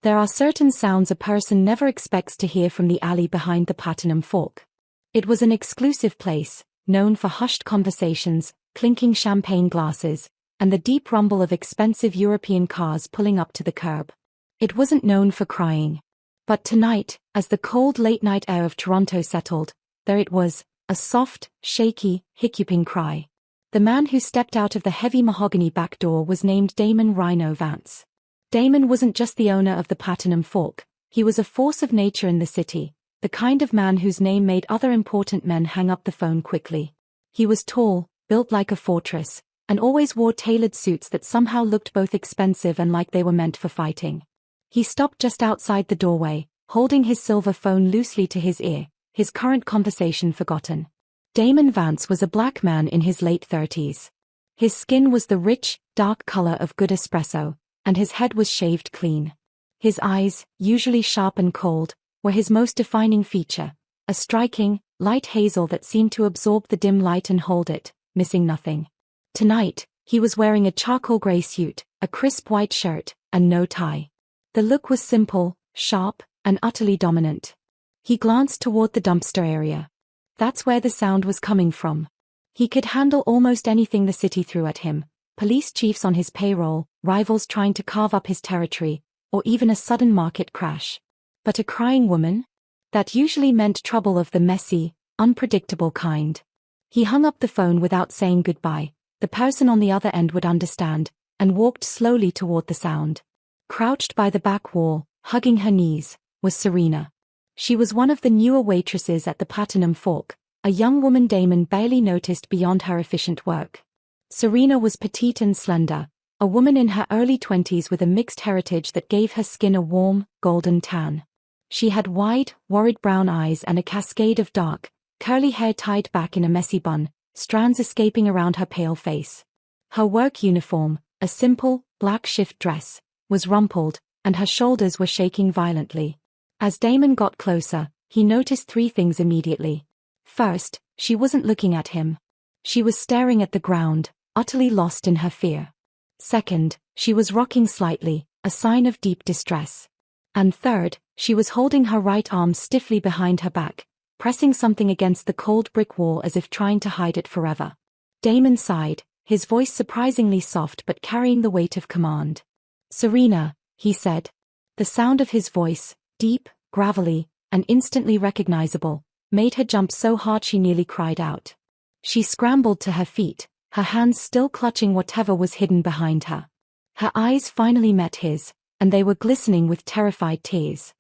There are certain sounds a person never expects to hear from the alley behind the Platinum Fork. It was an exclusive place, known for hushed conversations, clinking champagne glasses, and the deep rumble of expensive European cars pulling up to the curb. It wasn't known for crying. But tonight, as the cold late-night air of Toronto settled, there it was, a soft, shaky, hiccuping cry. The man who stepped out of the heavy mahogany back door was named Damon Rhino Vance. Damon wasn't just the owner of the Platinum Fork, he was a force of nature in the city, the kind of man whose name made other important men hang up the phone quickly. He was tall, built like a fortress, and always wore tailored suits that somehow looked both expensive and like they were meant for fighting. He stopped just outside the doorway, holding his silver phone loosely to his ear, his current conversation forgotten. Damon Vance was a black man in his late 30s. His skin was the rich, dark color of good espresso, and his head was shaved clean. His eyes, usually sharp and cold, were his most defining feature, a striking, light hazel that seemed to absorb the dim light and hold it, missing nothing. Tonight, he was wearing a charcoal gray suit, a crisp white shirt, and no tie. The look was simple, sharp, and utterly dominant. He glanced toward the dumpster area. That's where the sound was coming from. He could handle almost anything the city threw at him, police chiefs on his payroll, rivals trying to carve up his territory, or even a sudden market crash. But a crying woman? That usually meant trouble of the messy, unpredictable kind. He hung up the phone without saying goodbye. The person on the other end would understand, and walked slowly toward the sound. Crouched by the back wall, hugging her knees, was Serena. She was one of the newer waitresses at the Platinum Fork, a young woman Damon barely noticed beyond her efficient work. Serena was petite and slender, a woman in her early 20s with a mixed heritage that gave her skin a warm, golden tan. She had wide, worried brown eyes and a cascade of dark, curly hair tied back in a messy bun, strands escaping around her pale face. Her work uniform, a simple, black shift dress, was rumpled, and her shoulders were shaking violently. As Damon got closer, he noticed three things immediately. First, she wasn't looking at him. She was staring at the ground, utterly lost in her fear. Second, she was rocking slightly, a sign of deep distress. And third, she was holding her right arm stiffly behind her back, pressing something against the cold brick wall as if trying to hide it forever. Damon sighed, his voice surprisingly soft but carrying the weight of command. "Serena," he said. The sound of his voice, deep, gravelly, and instantly recognizable, made her jump so hard she nearly cried out. She scrambled to her feet, her hands still clutching whatever was hidden behind her. Her eyes finally met his, and they were glistening with terrified tears.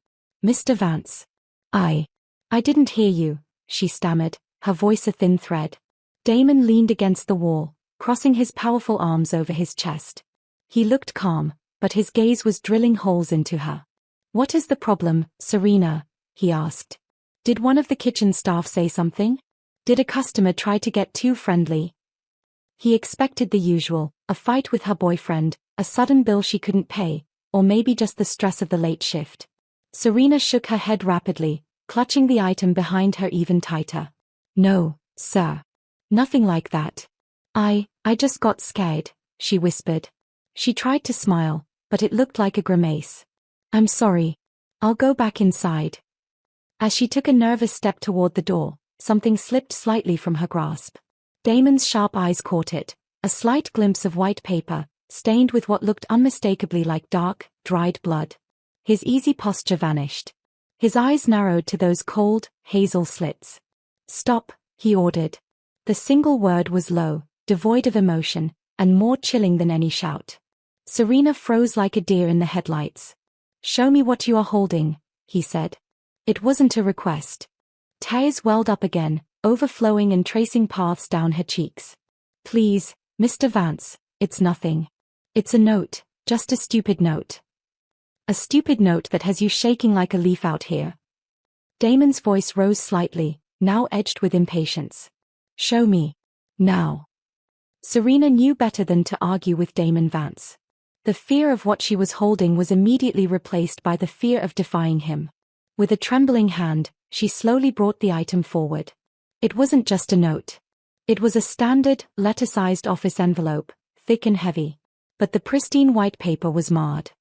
"Mr. Vance. I didn't hear you," she stammered, her voice a thin thread. Damon leaned against the wall, crossing his powerful arms over his chest. He looked calm, but his gaze was drilling holes into her. "What is the problem, Serena?" he asked. "Did one of the kitchen staff say something? Did a customer try to get too friendly?" He expected the usual, a fight with her boyfriend, a sudden bill she couldn't pay, or maybe just the stress of the late shift. Serena shook her head rapidly, clutching the item behind her even tighter. "No, sir. Nothing like that. I just got scared," she whispered. She tried to smile, but it looked like a grimace. "I'm sorry. I'll go back inside." As she took a nervous step toward the door, something slipped slightly from her grasp. Damon's sharp eyes caught it, a slight glimpse of white paper, stained with what looked unmistakably like dark, dried blood. His easy posture vanished. His eyes narrowed to those cold, hazel slits. "Stop," he ordered. The single word was low, devoid of emotion, and more chilling than any shout. Serena froze like a deer in the headlights. "Show me what you are holding," he said. It wasn't a request. Tears welled up again, overflowing and tracing paths down her cheeks. "Please, Mr. Vance, it's nothing. It's a note, just a stupid note. A stupid note that has you shaking like a leaf out here." Damon's voice rose slightly, now edged with impatience. "Show me. Now." Serena knew better than to argue with Damon Vance. The fear of what she was holding was immediately replaced by the fear of defying him. With a trembling hand, she slowly brought the item forward. It wasn't just a note. It was a standard, letter-sized office envelope, thick and heavy. But the pristine white paper was marred.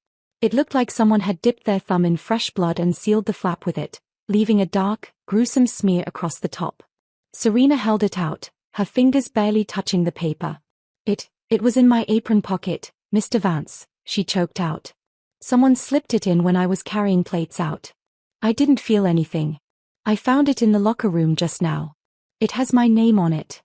It looked like someone had dipped their thumb in fresh blood and sealed the flap with it, leaving a dark, gruesome smear across the top. Serena held it out, her fingers barely touching the paper. It was in my apron pocket, Mr. Vance, she choked out. Someone slipped it in when I was carrying plates out. I didn't feel anything. I found it in the locker room just now. It has my name on it.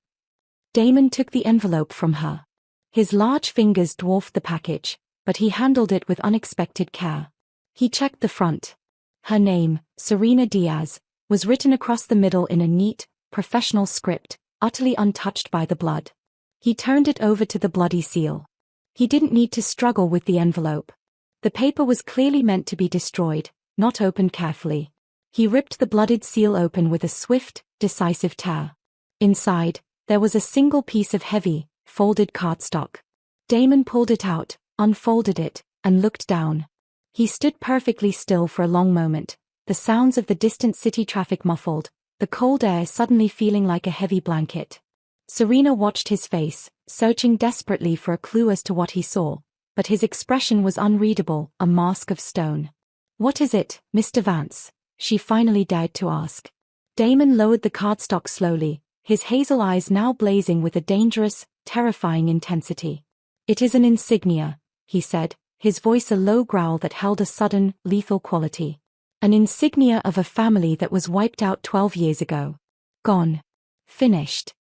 Damon took the envelope from her. His large fingers dwarfed the package, but he handled it with unexpected care. He checked the front. Her name, Serena Diaz, was written across the middle in a neat, professional script, utterly untouched by the blood. He turned it over to the bloody seal. He didn't need to struggle with the envelope. The paper was clearly meant to be destroyed, not opened carefully. He ripped the blooded seal open with a swift, decisive tear. Inside, there was a single piece of heavy, folded cardstock. Damon pulled it out, unfolded it, and looked down. He stood perfectly still for a long moment, the sounds of the distant city traffic muffled, the cold air suddenly feeling like a heavy blanket. Serena watched his face, searching desperately for a clue as to what he saw, but his expression was unreadable, a mask of stone. "What is it, Mr. Vance?" she finally dared to ask. Damon lowered the cardstock slowly, his hazel eyes now blazing with a dangerous, terrifying intensity. "It is an insignia," he said, his voice a low growl that held a sudden, lethal quality. "An insignia of a family that was wiped out 12 years ago. Gone. Finished."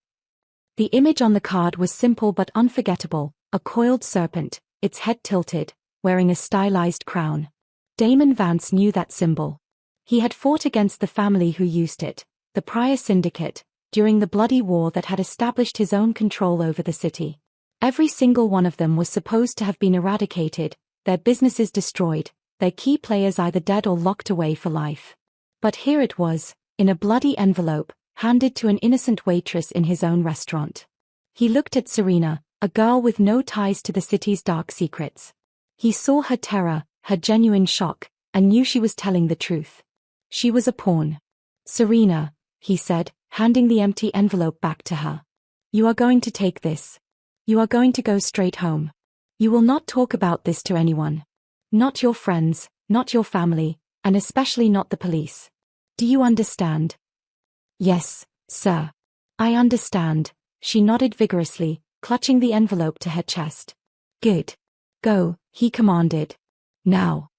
The image on the card was simple but unforgettable, a coiled serpent, its head tilted, wearing a stylized crown. Damon Vance knew that symbol. He had fought against the family who used it, the Prior Syndicate, during the bloody war that had established his own control over the city. Every single one of them was supposed to have been eradicated, their businesses destroyed, their key players either dead or locked away for life. But here it was, in a bloody envelope, handed to an innocent waitress in his own restaurant. He looked at Serena, a girl with no ties to the city's dark secrets. He saw her terror, her genuine shock, and knew she was telling the truth. She was a pawn. "Serena," he said, handing the empty envelope back to her. "You are going to take this. You are going to go straight home. You will not talk about this to anyone. Not your friends, not your family, and especially not the police. Do you understand?" "Yes, sir. I understand," she nodded vigorously, clutching the envelope to her chest. "Good. Go," he commanded. "Now."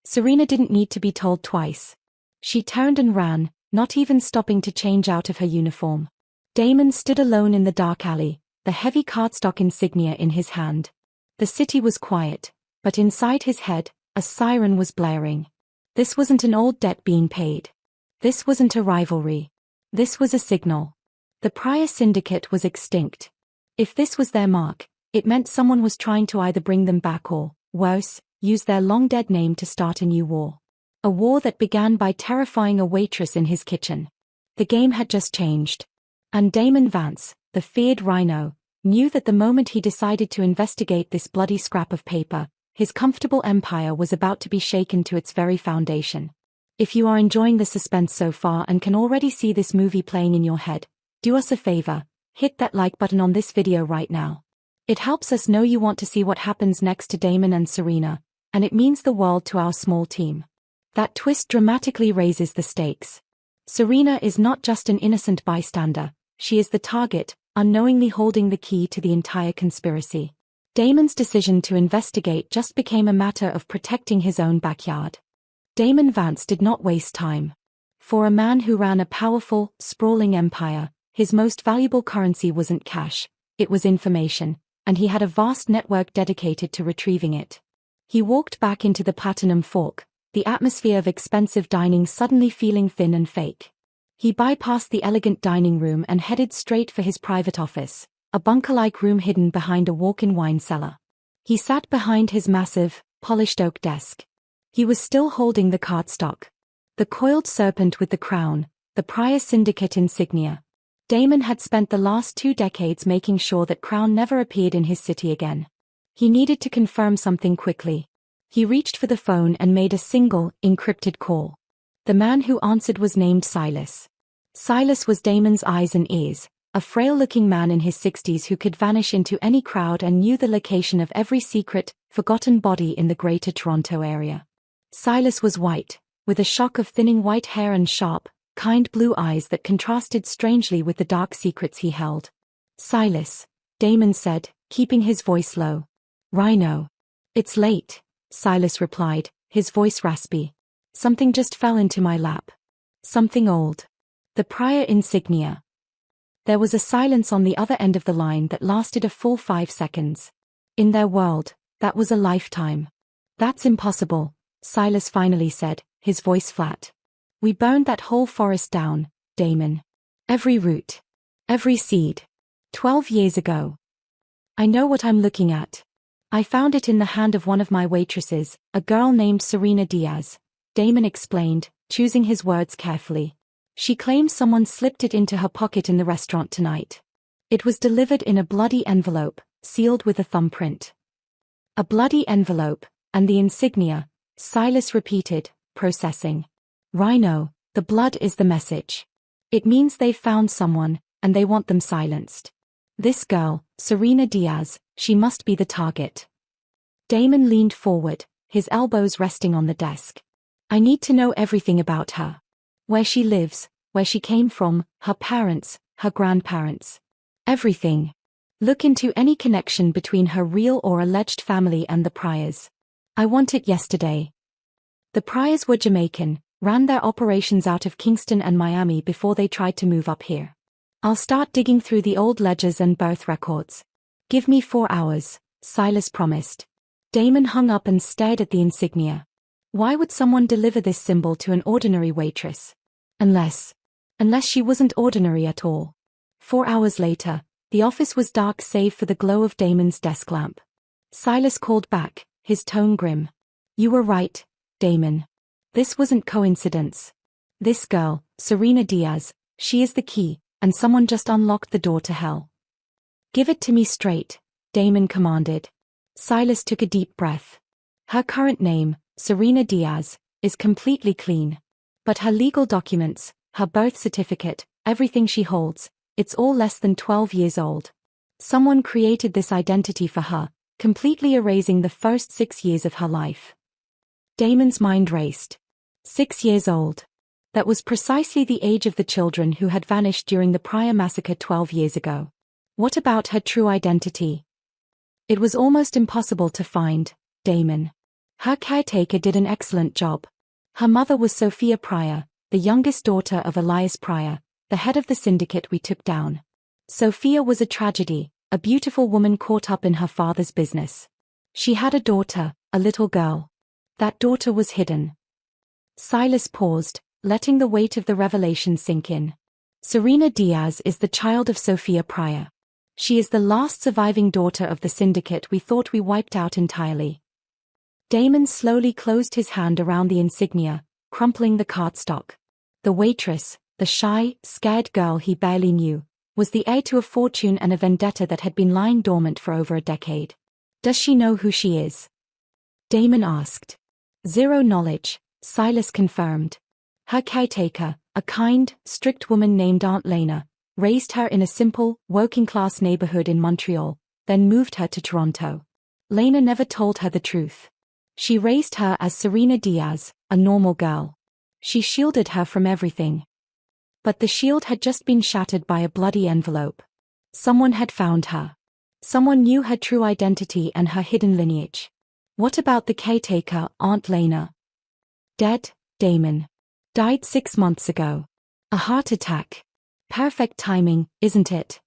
Serena didn't need to be told twice. She turned and ran, not even stopping to change out of her uniform. Damon stood alone in the dark alley, the heavy cardstock insignia in his hand. The city was quiet, but inside his head, a siren was blaring. This wasn't an old debt being paid. This wasn't a rivalry. This was a signal. The Prior Syndicate was extinct. If this was their mark, it meant someone was trying to either bring them back or, worse, use their long-dead name to start a new war. A war that began by terrifying a waitress in his kitchen. The game had just changed. And Damon Vance, the feared rhino, knew that the moment he decided to investigate this bloody scrap of paper, his comfortable empire was about to be shaken to its very foundation. If you are enjoying the suspense so far and can already see this movie playing in your head, do us a favor, hit that like button on this video right now. It helps us know you want to see what happens next to Damon and Serena, and it means the world to our small team. That twist dramatically raises the stakes. Serena is not just an innocent bystander, she is the target, unknowingly holding the key to the entire conspiracy. Damon's decision to investigate just became a matter of protecting his own backyard. Damon Vance did not waste time. For a man who ran a powerful, sprawling empire, his most valuable currency wasn't cash, it was information, and he had a vast network dedicated to retrieving it. He walked back into the Platinum Fork, the atmosphere of expensive dining suddenly feeling thin and fake. He bypassed the elegant dining room and headed straight for his private office, a bunker-like room hidden behind a walk-in wine cellar. He sat behind his massive, polished oak desk. He was still holding the cardstock. The coiled serpent with the crown, the Prior Syndicate insignia. Damon had spent the last 2 decades making sure that crown never appeared in his city again. He needed to confirm something quickly. He reached for the phone and made a single, encrypted call. The man who answered was named Silas. Silas was Damon's eyes and ears, a frail-looking man in his 60s who could vanish into any crowd and knew the location of every secret, forgotten body in the Greater Toronto area. Silas was white, with a shock of thinning white hair and sharp, kind blue eyes that contrasted strangely with the dark secrets he held. "Silas," Damon said, keeping his voice low. "Rhino." "It's late," Silas replied, his voice raspy. "Something just fell into my lap. Something old. The prior insignia." There was a silence on the other end of the line that lasted a full 5 seconds. In their world, that was a lifetime. "That's impossible," Silas finally said, his voice flat. "We burned that whole forest down, Damon. Every root. Every seed. 12 years ago. I know what I'm looking at. I found it in the hand of one of my waitresses, a girl named Serena Diaz," Damon explained, choosing his words carefully. "She claims someone slipped it into her pocket in the restaurant tonight. It was delivered in a bloody envelope, sealed with a thumbprint." "A bloody envelope, and the insignia," Silas repeated, processing. "Rhino, the blood is the message. It means they've found someone, and they want them silenced. This girl, Serena Diaz, she must be the target." Damon leaned forward, his elbows resting on the desk. "I need to know everything about her. Where she lives, where she came from, her parents, her grandparents. Everything. Look into any connection between her real or alleged family and the Priors. I want it yesterday." The Priors were Jamaican, ran their operations out of Kingston and Miami before they tried to move up here. "I'll start digging through the old ledgers and birth records. Give me 4 hours, Silas promised. Damon hung up and stared at the insignia. Why would someone deliver this symbol to an ordinary waitress? Unless she wasn't ordinary at all. 4 hours later, the office was dark save for the glow of Damon's desk lamp. Silas called back, his tone grim. "You were right, Damon. This wasn't coincidence. This girl, Serena Diaz, she is the key, and someone just unlocked the door to hell." "Give it to me straight," Damon commanded. Silas took a deep breath. "Her current name, Serena Diaz, is completely clean. But her legal documents, her birth certificate, everything she holds, it's all less than 12 years old. Someone created this identity for her, completely erasing the first 6 years of her life." Damon's mind raced. 6 years old. That was precisely the age of the children who had vanished during the Prior massacre 12 years ago. What about her true identity? It was almost impossible to find, Damon. Her caretaker did an excellent job. Her mother was Sophia Prior, the youngest daughter of Elias Prior, the head of the syndicate we took down. Sophia was a tragedy, a beautiful woman caught up in her father's business. She had a daughter, a little girl. That daughter was hidden. Silas paused, letting the weight of the revelation sink in. Serena Diaz is the child of Sophia Prior. She is the last surviving daughter of the syndicate we thought we wiped out entirely. Damon slowly closed his hand around the insignia, crumpling the cardstock. The waitress, the shy, scared girl he barely knew, was the heir to a fortune and a vendetta that had been lying dormant for over a decade. "Does she know who she is?" Damon asked. "Zero knowledge," Silas confirmed. "Her caretaker, a kind, strict woman named Aunt Lena, raised her in a simple, working-class neighborhood in Montreal, then moved her to Toronto. Lena never told her the truth. She raised her as Serena Diaz, a normal girl. She shielded her from everything. But the shield had just been shattered by a bloody envelope. Someone had found her. Someone knew her true identity and her hidden lineage. What about the caretaker, Aunt Lena? Dead, Damon. Died 6 months ago. A heart attack. Perfect timing, isn't it?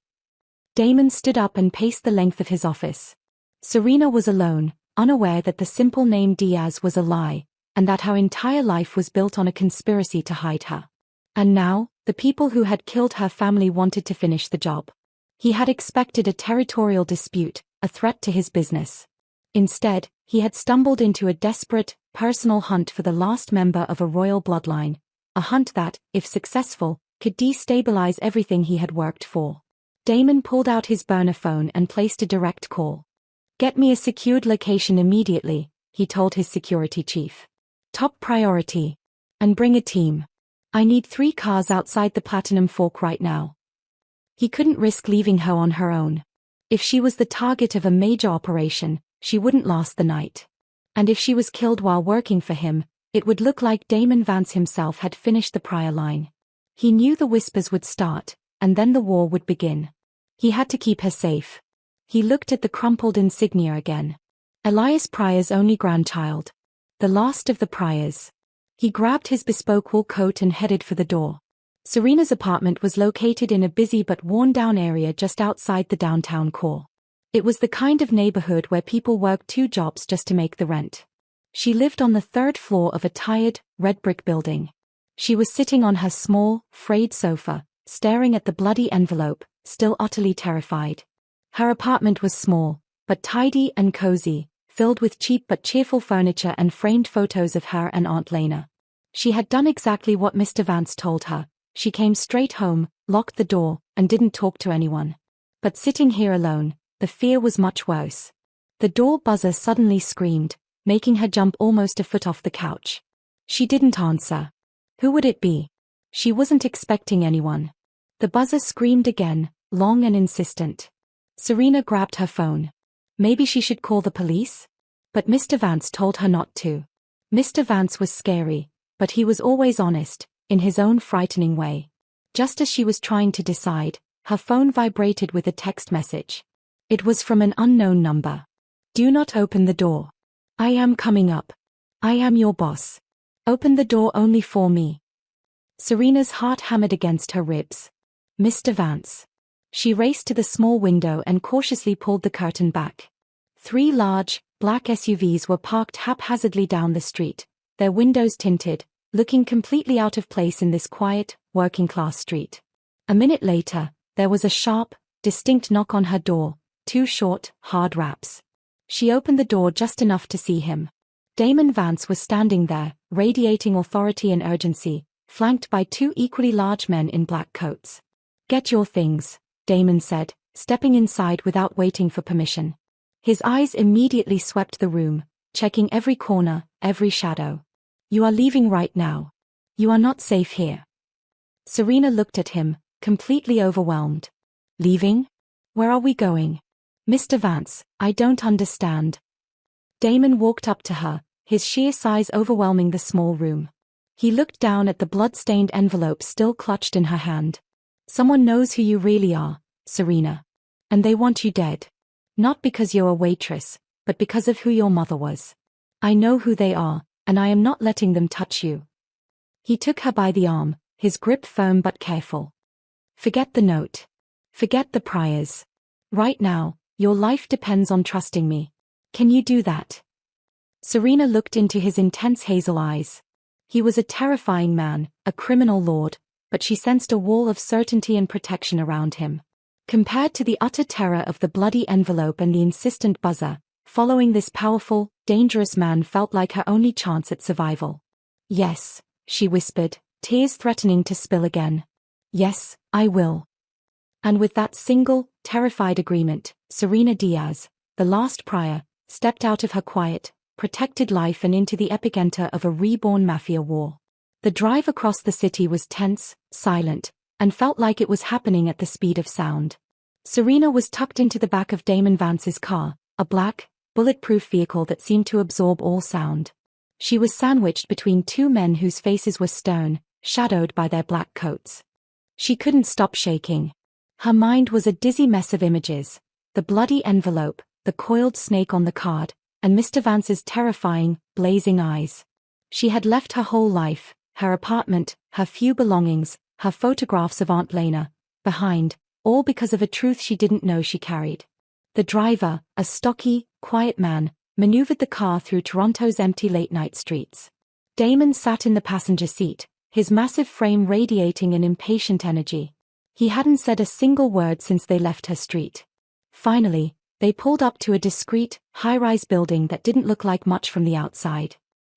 Damon stood up and paced the length of his office. Serena was alone, unaware that the simple name Diaz was a lie, and that her entire life was built on a conspiracy to hide her. And now, the people who had killed her family wanted to finish the job. He had expected a territorial dispute, a threat to his business. Instead, he had stumbled into a desperate, personal hunt for the last member of a royal bloodline, a hunt that, if successful, could destabilize everything he had worked for. Damon pulled out his burner phone and placed a direct call. "Get me a secured location immediately," he told his security chief. "Top priority. And bring a team. I need 3 cars outside the Platinum Fork right now." He couldn't risk leaving her on her own. If she was the target of a major operation, she wouldn't last the night. And if she was killed while working for him, it would look like Damon Vance himself had finished the Pryor line. He knew the whispers would start, and then the war would begin. He had to keep her safe. He looked at the crumpled insignia again. Elias Pryor's only grandchild. The last of the Pryors. He grabbed his bespoke wool coat and headed for the door. Serena's apartment was located in a busy but worn-down area just outside the downtown core. It was the kind of neighborhood where people worked 2 jobs just to make the rent. She lived on the 3rd floor of a tired, red brick building. She was sitting on her small, frayed sofa, staring at the bloody envelope, still utterly terrified. Her apartment was small, but tidy and cozy, filled with cheap but cheerful furniture and framed photos of her and Aunt Lena. She had done exactly what Mr. Vance told her. She came straight home, locked the door, and didn't talk to anyone. But sitting here alone, the fear was much worse. The door buzzer suddenly screamed, making her jump almost a foot off the couch. She didn't answer. Who would it be? She wasn't expecting anyone. The buzzer screamed again, long and insistent. Serena grabbed her phone. Maybe she should call the police? But Mr. Vance told her not to. Mr. Vance was scary, but he was always honest, in his own frightening way. Just as she was trying to decide, her phone vibrated with a text message. It was from an unknown number. Do not open the door. I am coming up. I am your boss. Open the door only for me. Serena's heart hammered against her ribs. Mr. Vance. She raced to the small window and cautiously pulled the curtain back. 3 large, black SUVs were parked haphazardly down the street, their windows tinted, looking completely out of place in this quiet, working-class street. A minute later, there was a sharp, distinct knock on her door, 2 short, hard raps. She opened the door just enough to see him. Damon Vance was standing there, radiating authority and urgency, flanked by 2 equally large men in black coats. Get your things, Damon said, stepping inside without waiting for permission. His eyes immediately swept the room, checking every corner, every shadow. You are leaving right now. You are not safe here. Serena looked at him, completely overwhelmed. Leaving? Where are we going? Mr. Vance, I don't understand. Damon walked up to her, his sheer size overwhelming the small room. He looked down at the blood-stained envelope still clutched in her hand. Someone knows who you really are, Serena. And they want you dead. Not because you're a waitress, but because of who your mother was. I know who they are, and I am not letting them touch you. He took her by the arm, his grip firm but careful. Forget the note. Forget the Pryors. Right now, your life depends on trusting me. Can you do that? Serena looked into his intense hazel eyes. He was a terrifying man, a criminal lord, but she sensed a wall of certainty and protection around him. Compared to the utter terror of the bloody envelope and the insistent buzzer, following this powerful, dangerous man felt like her only chance at survival. Yes, she whispered, tears threatening to spill again. Yes, I will. And with that single, terrified agreement, Serena Diaz, the last Pryor, stepped out of her quiet, protected life and into the epicenter of a reborn Mafia war. The drive across the city was tense, silent, and felt like it was happening at the speed of sound. Serena was tucked into the back of Damon Vance's car, a black, bulletproof vehicle that seemed to absorb all sound. She was sandwiched between 2 men whose faces were stern, shadowed by their black coats. She couldn't stop shaking. Her mind was a dizzy mess of images, the bloody envelope, the coiled snake on the card, and Mr. Vance's terrifying, blazing eyes. She had left her whole life, her apartment, her few belongings, her photographs of Aunt Lena, behind, all because of a truth she didn't know she carried. The driver, a stocky, quiet man, maneuvered the car through Toronto's empty late-night streets. Damon sat in the passenger seat, his massive frame radiating an impatient energy. He hadn't said a single word since they left her street. Finally, they pulled up to a discreet, high-rise building that didn't look like much from the outside.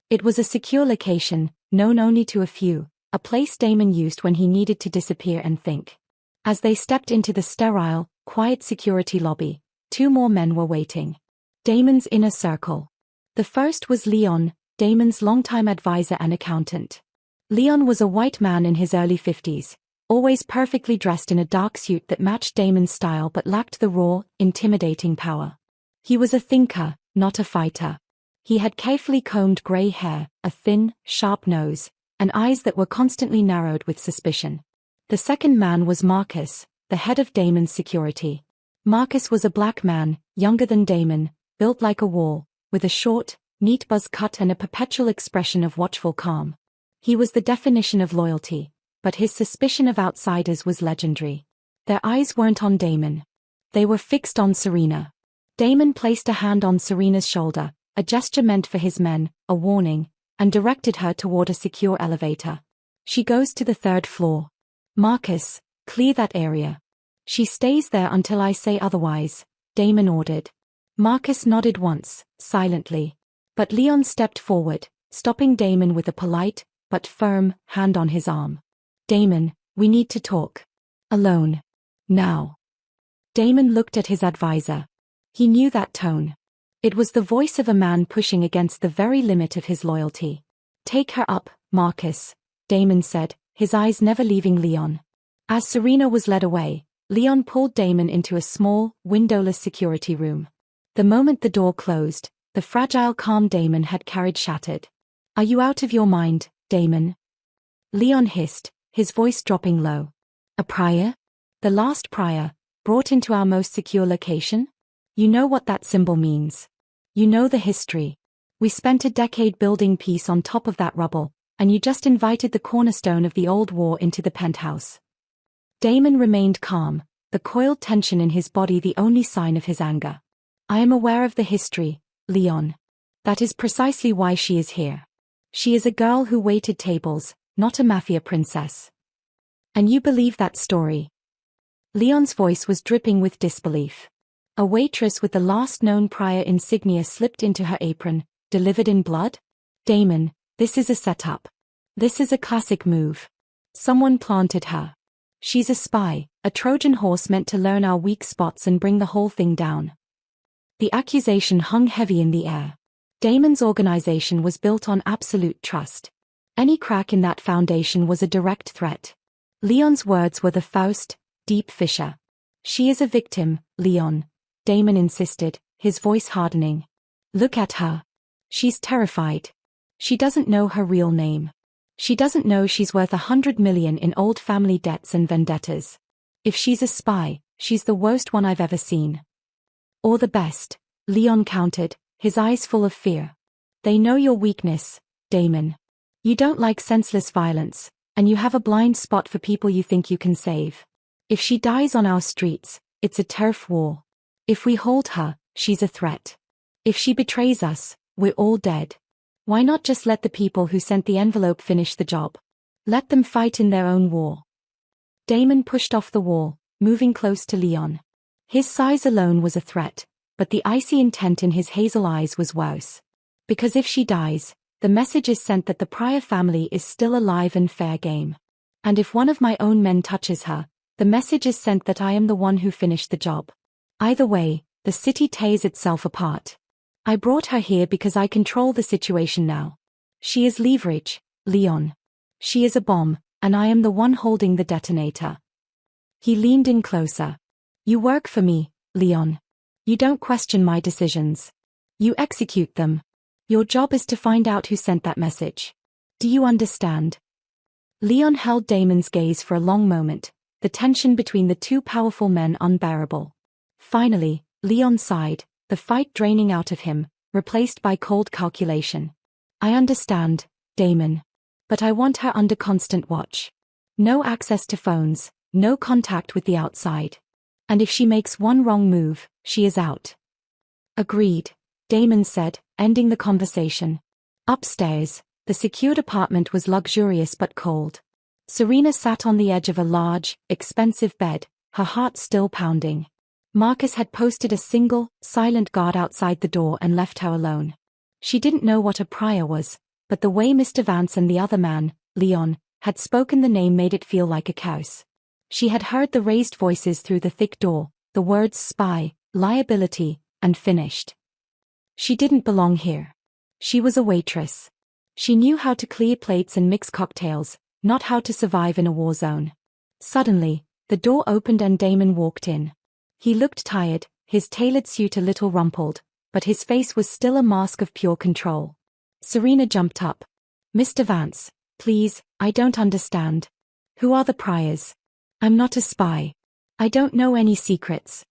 It was a secure location, known only to a few, a place Damon used when he needed to disappear and think. As they stepped into the sterile, quiet security lobby, 2 more men were waiting. Damon's inner circle. The first was Leon, Damon's longtime advisor and accountant. Leon was a white man in his early 50s, always perfectly dressed in a dark suit that matched Damon's style but lacked the raw, intimidating power. He was a thinker, not a fighter. He had carefully combed grey hair, a thin, sharp nose, and eyes that were constantly narrowed with suspicion. The second man was Marcus, the head of Damon's security. Marcus was a black man, younger than Damon, built like a wall, with a short, neat buzz cut and a perpetual expression of watchful calm. He was the definition of loyalty, but his suspicion of outsiders was legendary. Their eyes weren't on Damon. They were fixed on Serena. Damon placed a hand on Serena's shoulder, a gesture meant for his men, a warning, and directed her toward a secure elevator. She goes to the 3rd floor. Marcus, clear that area. She stays there until I say otherwise, Damon ordered. Marcus nodded once, silently. But Leon stepped forward, stopping Damon with a polite, but firm, hand on his arm. Damon, we need to talk. Alone. Now. Damon looked at his advisor. He knew that tone. It was the voice of a man pushing against the very limit of his loyalty. Take her up, Marcus, Damon said, his eyes never leaving Leon. As Serena was led away, Leon pulled Damon into a small, windowless security room. The moment the door closed, the fragile calm Damon had carried shattered. Are you out of your mind, Damon? Leon hissed, his voice dropping low. A prior? The last prior, brought into our most secure location? You know what that symbol means. You know the history. We spent a decade building peace on top of that rubble, and you just invited the cornerstone of the old war into the penthouse. Damon remained calm, the coiled tension in his body the only sign of his anger. I am aware of the history, Leon. That is precisely why she is here. She is a girl who waited tables, not a mafia princess. And you believe that story? Leon's voice was dripping with disbelief. A waitress with the last known prior insignia slipped into her apron, delivered in blood? Damon, this is a setup. This is a classic move. Someone planted her. She's a spy, a Trojan horse meant to learn our weak spots and bring the whole thing down. The accusation hung heavy in the air. Damon's organization was built on absolute trust. Any crack in that foundation was a direct threat. Leon's words were the Faust, deep fissure. She is a victim, Leon, Damon insisted, his voice hardening. Look at her. She's terrified. She doesn't know her real name. She doesn't know she's worth 100 million in old family debts and vendettas. If she's a spy, she's the worst one I've ever seen. Or the best, Leon countered, his eyes full of fear. They know your weakness, Damon. You don't like senseless violence, and you have a blind spot for people you think you can save. If she dies on our streets, it's a turf war. If we hold her, she's a threat. If she betrays us, we're all dead. Why not just let the people who sent the envelope finish the job? Let them fight in their own war. Damon pushed off the wall, moving close to Leon. His size alone was a threat, but the icy intent in his hazel eyes was worse. Because if she dies, the message is sent that the Pryor family is still alive and fair game. And if one of my own men touches her, the message is sent that I am the one who finished the job. Either way, the city tears itself apart. I brought her here because I control the situation now. She is leverage, Leon. She is a bomb, and I am the one holding the detonator. He leaned in closer. You work for me, Leon. You don't question my decisions. You execute them. Your job is to find out who sent that message. Do you understand? Leon held Damon's gaze for a long moment, the tension between the two powerful men unbearable. Finally, Leon sighed, the fight draining out of him, replaced by cold calculation. I understand, Damon. But I want her under constant watch. No access to phones, no contact with the outside. And if she makes one wrong move, she is out. Agreed, Damon said, ending the conversation. Upstairs, the secured apartment was luxurious but cold. Serena sat on the edge of a large, expensive bed, her heart still pounding. Marcus had posted a single, silent guard outside the door and left her alone. She didn't know what a prior was, but the way Mr. Vance and the other man, Leon, had spoken the name made it feel like a curse. She had heard the raised voices through the thick door, the words spy, liability, and finished. She didn't belong here. She was a waitress. She knew how to clear plates and mix cocktails, not how to survive in a war zone. Suddenly, the door opened and Damon walked in. He looked tired, his tailored suit a little rumpled, but his face was still a mask of pure control. Serena jumped up. "Mr. Vance, please, I don't understand. Who are the Pryors? I'm not a spy. I don't know any secrets."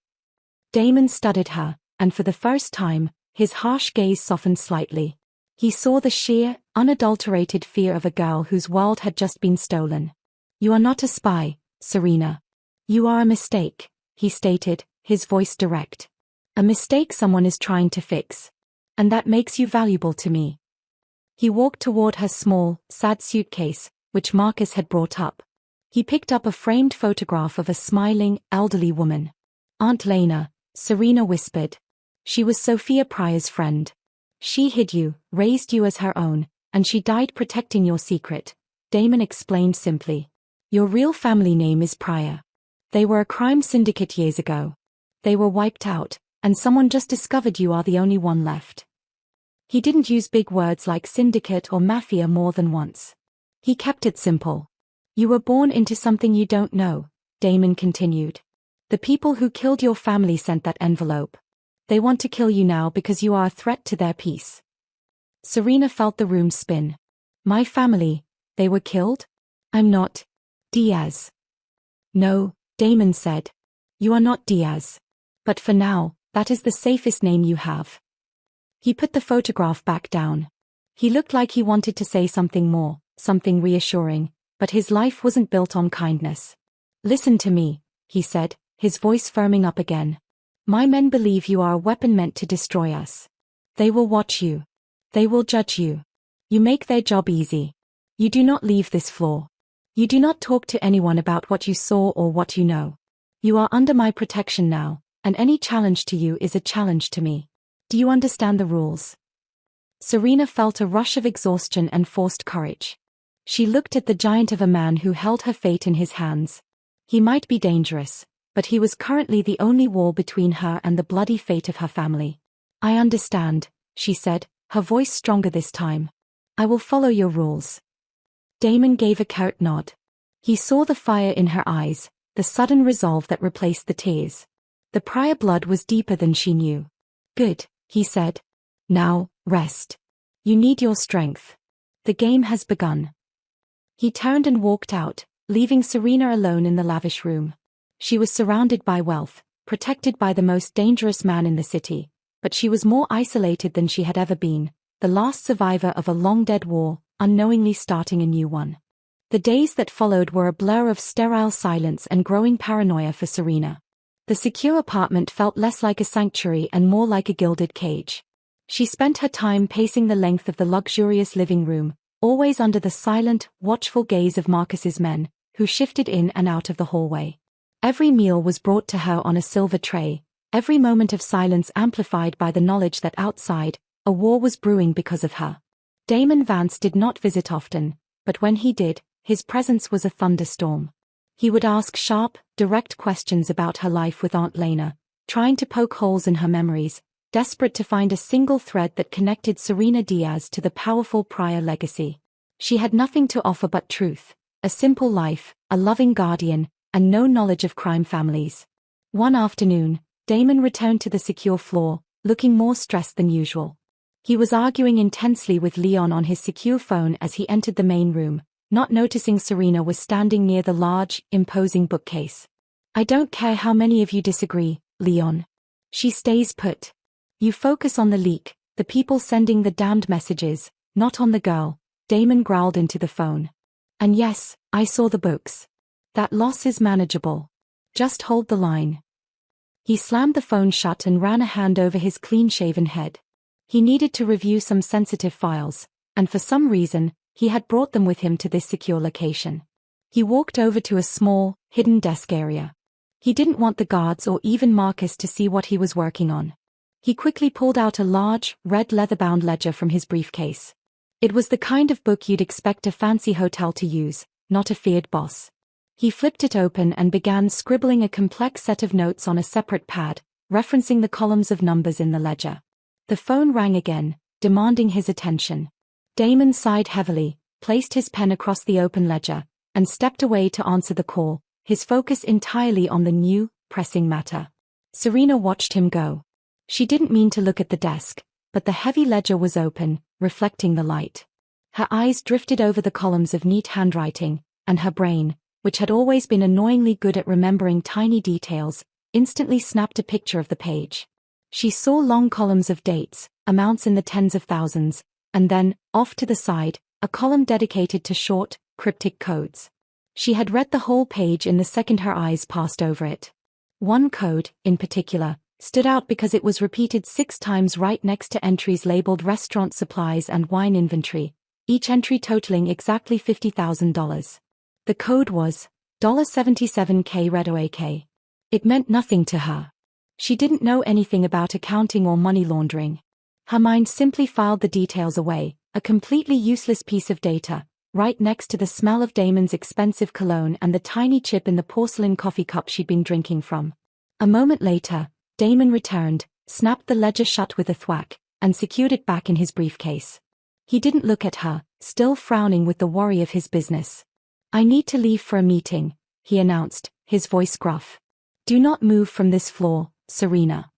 Damon studied her, and for the first time, his harsh gaze softened slightly. He saw the sheer, unadulterated fear of a girl whose world had just been stolen. "You are not a spy, Serena. You are a mistake," he stated, his voice direct. "A mistake someone is trying to fix. And that makes you valuable to me." He walked toward her small, sad suitcase, which Marcus had brought up. He picked up a framed photograph of a smiling, elderly woman. "Aunt Lena," Serena whispered. "She was Sophia Pryor's friend. She hid you, raised you as her own, and she died protecting your secret," Damon explained simply. "Your real family name is Pryor. They were a crime syndicate years ago. They were wiped out, and someone just discovered you are the only one left." He didn't use big words like syndicate or mafia more than once. He kept it simple. "You were born into something you don't know," Damon continued. "The people who killed your family sent that envelope. They want to kill you now because you are a threat to their peace." Serena felt the room spin. "My family, they were killed? I'm not Diaz." "No," Damon said. "You are not Diaz. But for now, that is the safest name you have." He put the photograph back down. He looked like he wanted to say something more, something reassuring, but his life wasn't built on kindness. "Listen to me," he said, his voice firming up again. "My men believe you are a weapon meant to destroy us. They will watch you. They will judge you. You make their job easy. You do not leave this floor. You do not talk to anyone about what you saw or what you know. You are under my protection now, and any challenge to you is a challenge to me. Do you understand the rules?" Serena felt a rush of exhaustion and forced courage. She looked at the giant of a man who held her fate in his hands. He might be dangerous, but he was currently the only wall between her and the bloody fate of her family. "I understand," she said, her voice stronger this time. "I will follow your rules." Damon gave a curt nod. He saw the fire in her eyes, the sudden resolve that replaced the tears. The Pryor blood was deeper than she knew. "Good," he said. "Now, rest. You need your strength. The game has begun." He turned and walked out, leaving Serena alone in the lavish room. She was surrounded by wealth, protected by the most dangerous man in the city, but she was more isolated than she had ever been, the last survivor of a long-dead war, unknowingly starting a new one. The days that followed were a blur of sterile silence and growing paranoia for Serena. The secure apartment felt less like a sanctuary and more like a gilded cage. She spent her time pacing the length of the luxurious living room, always under the silent, watchful gaze of Marcus's men, who shifted in and out of the hallway. Every meal was brought to her on a silver tray, every moment of silence amplified by the knowledge that outside, a war was brewing because of her. Damon Vance did not visit often, but when he did, his presence was a thunderstorm. He would ask sharp, direct questions about her life with Aunt Lena, trying to poke holes in her memories, desperate to find a single thread that connected Serena Diaz to the powerful Pryor legacy. She had nothing to offer but truth, a simple life, a loving guardian, and no knowledge of crime families. One afternoon, Damon returned to the secure floor, looking more stressed than usual. He was arguing intensely with Leon on his secure phone as he entered the main room, not noticing Serena was standing near the large, imposing bookcase. "I don't care how many of you disagree, Leon. She stays put. You focus on the leak, the people sending the damned messages, not on the girl," Damon growled into the phone. "And yes, I saw the books. That loss is manageable. Just hold the line." He slammed the phone shut and ran a hand over his clean-shaven head. He needed to review some sensitive files, and for some reason, he had brought them with him to this secure location. He walked over to a small, hidden desk area. He didn't want the guards or even Marcus to see what he was working on. He quickly pulled out a large, red leather-bound ledger from his briefcase. It was the kind of book you'd expect a fancy hotel to use, not a feared boss. He flipped it open and began scribbling a complex set of notes on a separate pad, referencing the columns of numbers in the ledger. The phone rang again, demanding his attention. Damon sighed heavily, placed his pen across the open ledger, and stepped away to answer the call, his focus entirely on the new, pressing matter. Serena watched him go. She didn't mean to look at the desk, but the heavy ledger was open, reflecting the light. Her eyes drifted over the columns of neat handwriting, and her brain, which had always been annoyingly good at remembering tiny details, instantly snapped a picture of the page. She saw long columns of dates, amounts in the tens of thousands, and then, off to the side, a column dedicated to short, cryptic codes. She had read the whole page in the second her eyes passed over it. One code, in particular, stood out because it was repeated 6 times right next to entries labeled restaurant supplies and wine inventory, each entry totaling exactly $50,000. The code was $77K REDOAK. It meant nothing to her. She didn't know anything about accounting or money laundering. Her mind simply filed the details away, a completely useless piece of data, right next to the smell of Damon's expensive cologne and the tiny chip in the porcelain coffee cup she'd been drinking from. A moment later, Damon returned, snapped the ledger shut with a thwack, and secured it back in his briefcase. He didn't look at her, still frowning with the worry of his business. "I need to leave for a meeting," he announced, his voice gruff. "Do not move from this floor, Serena."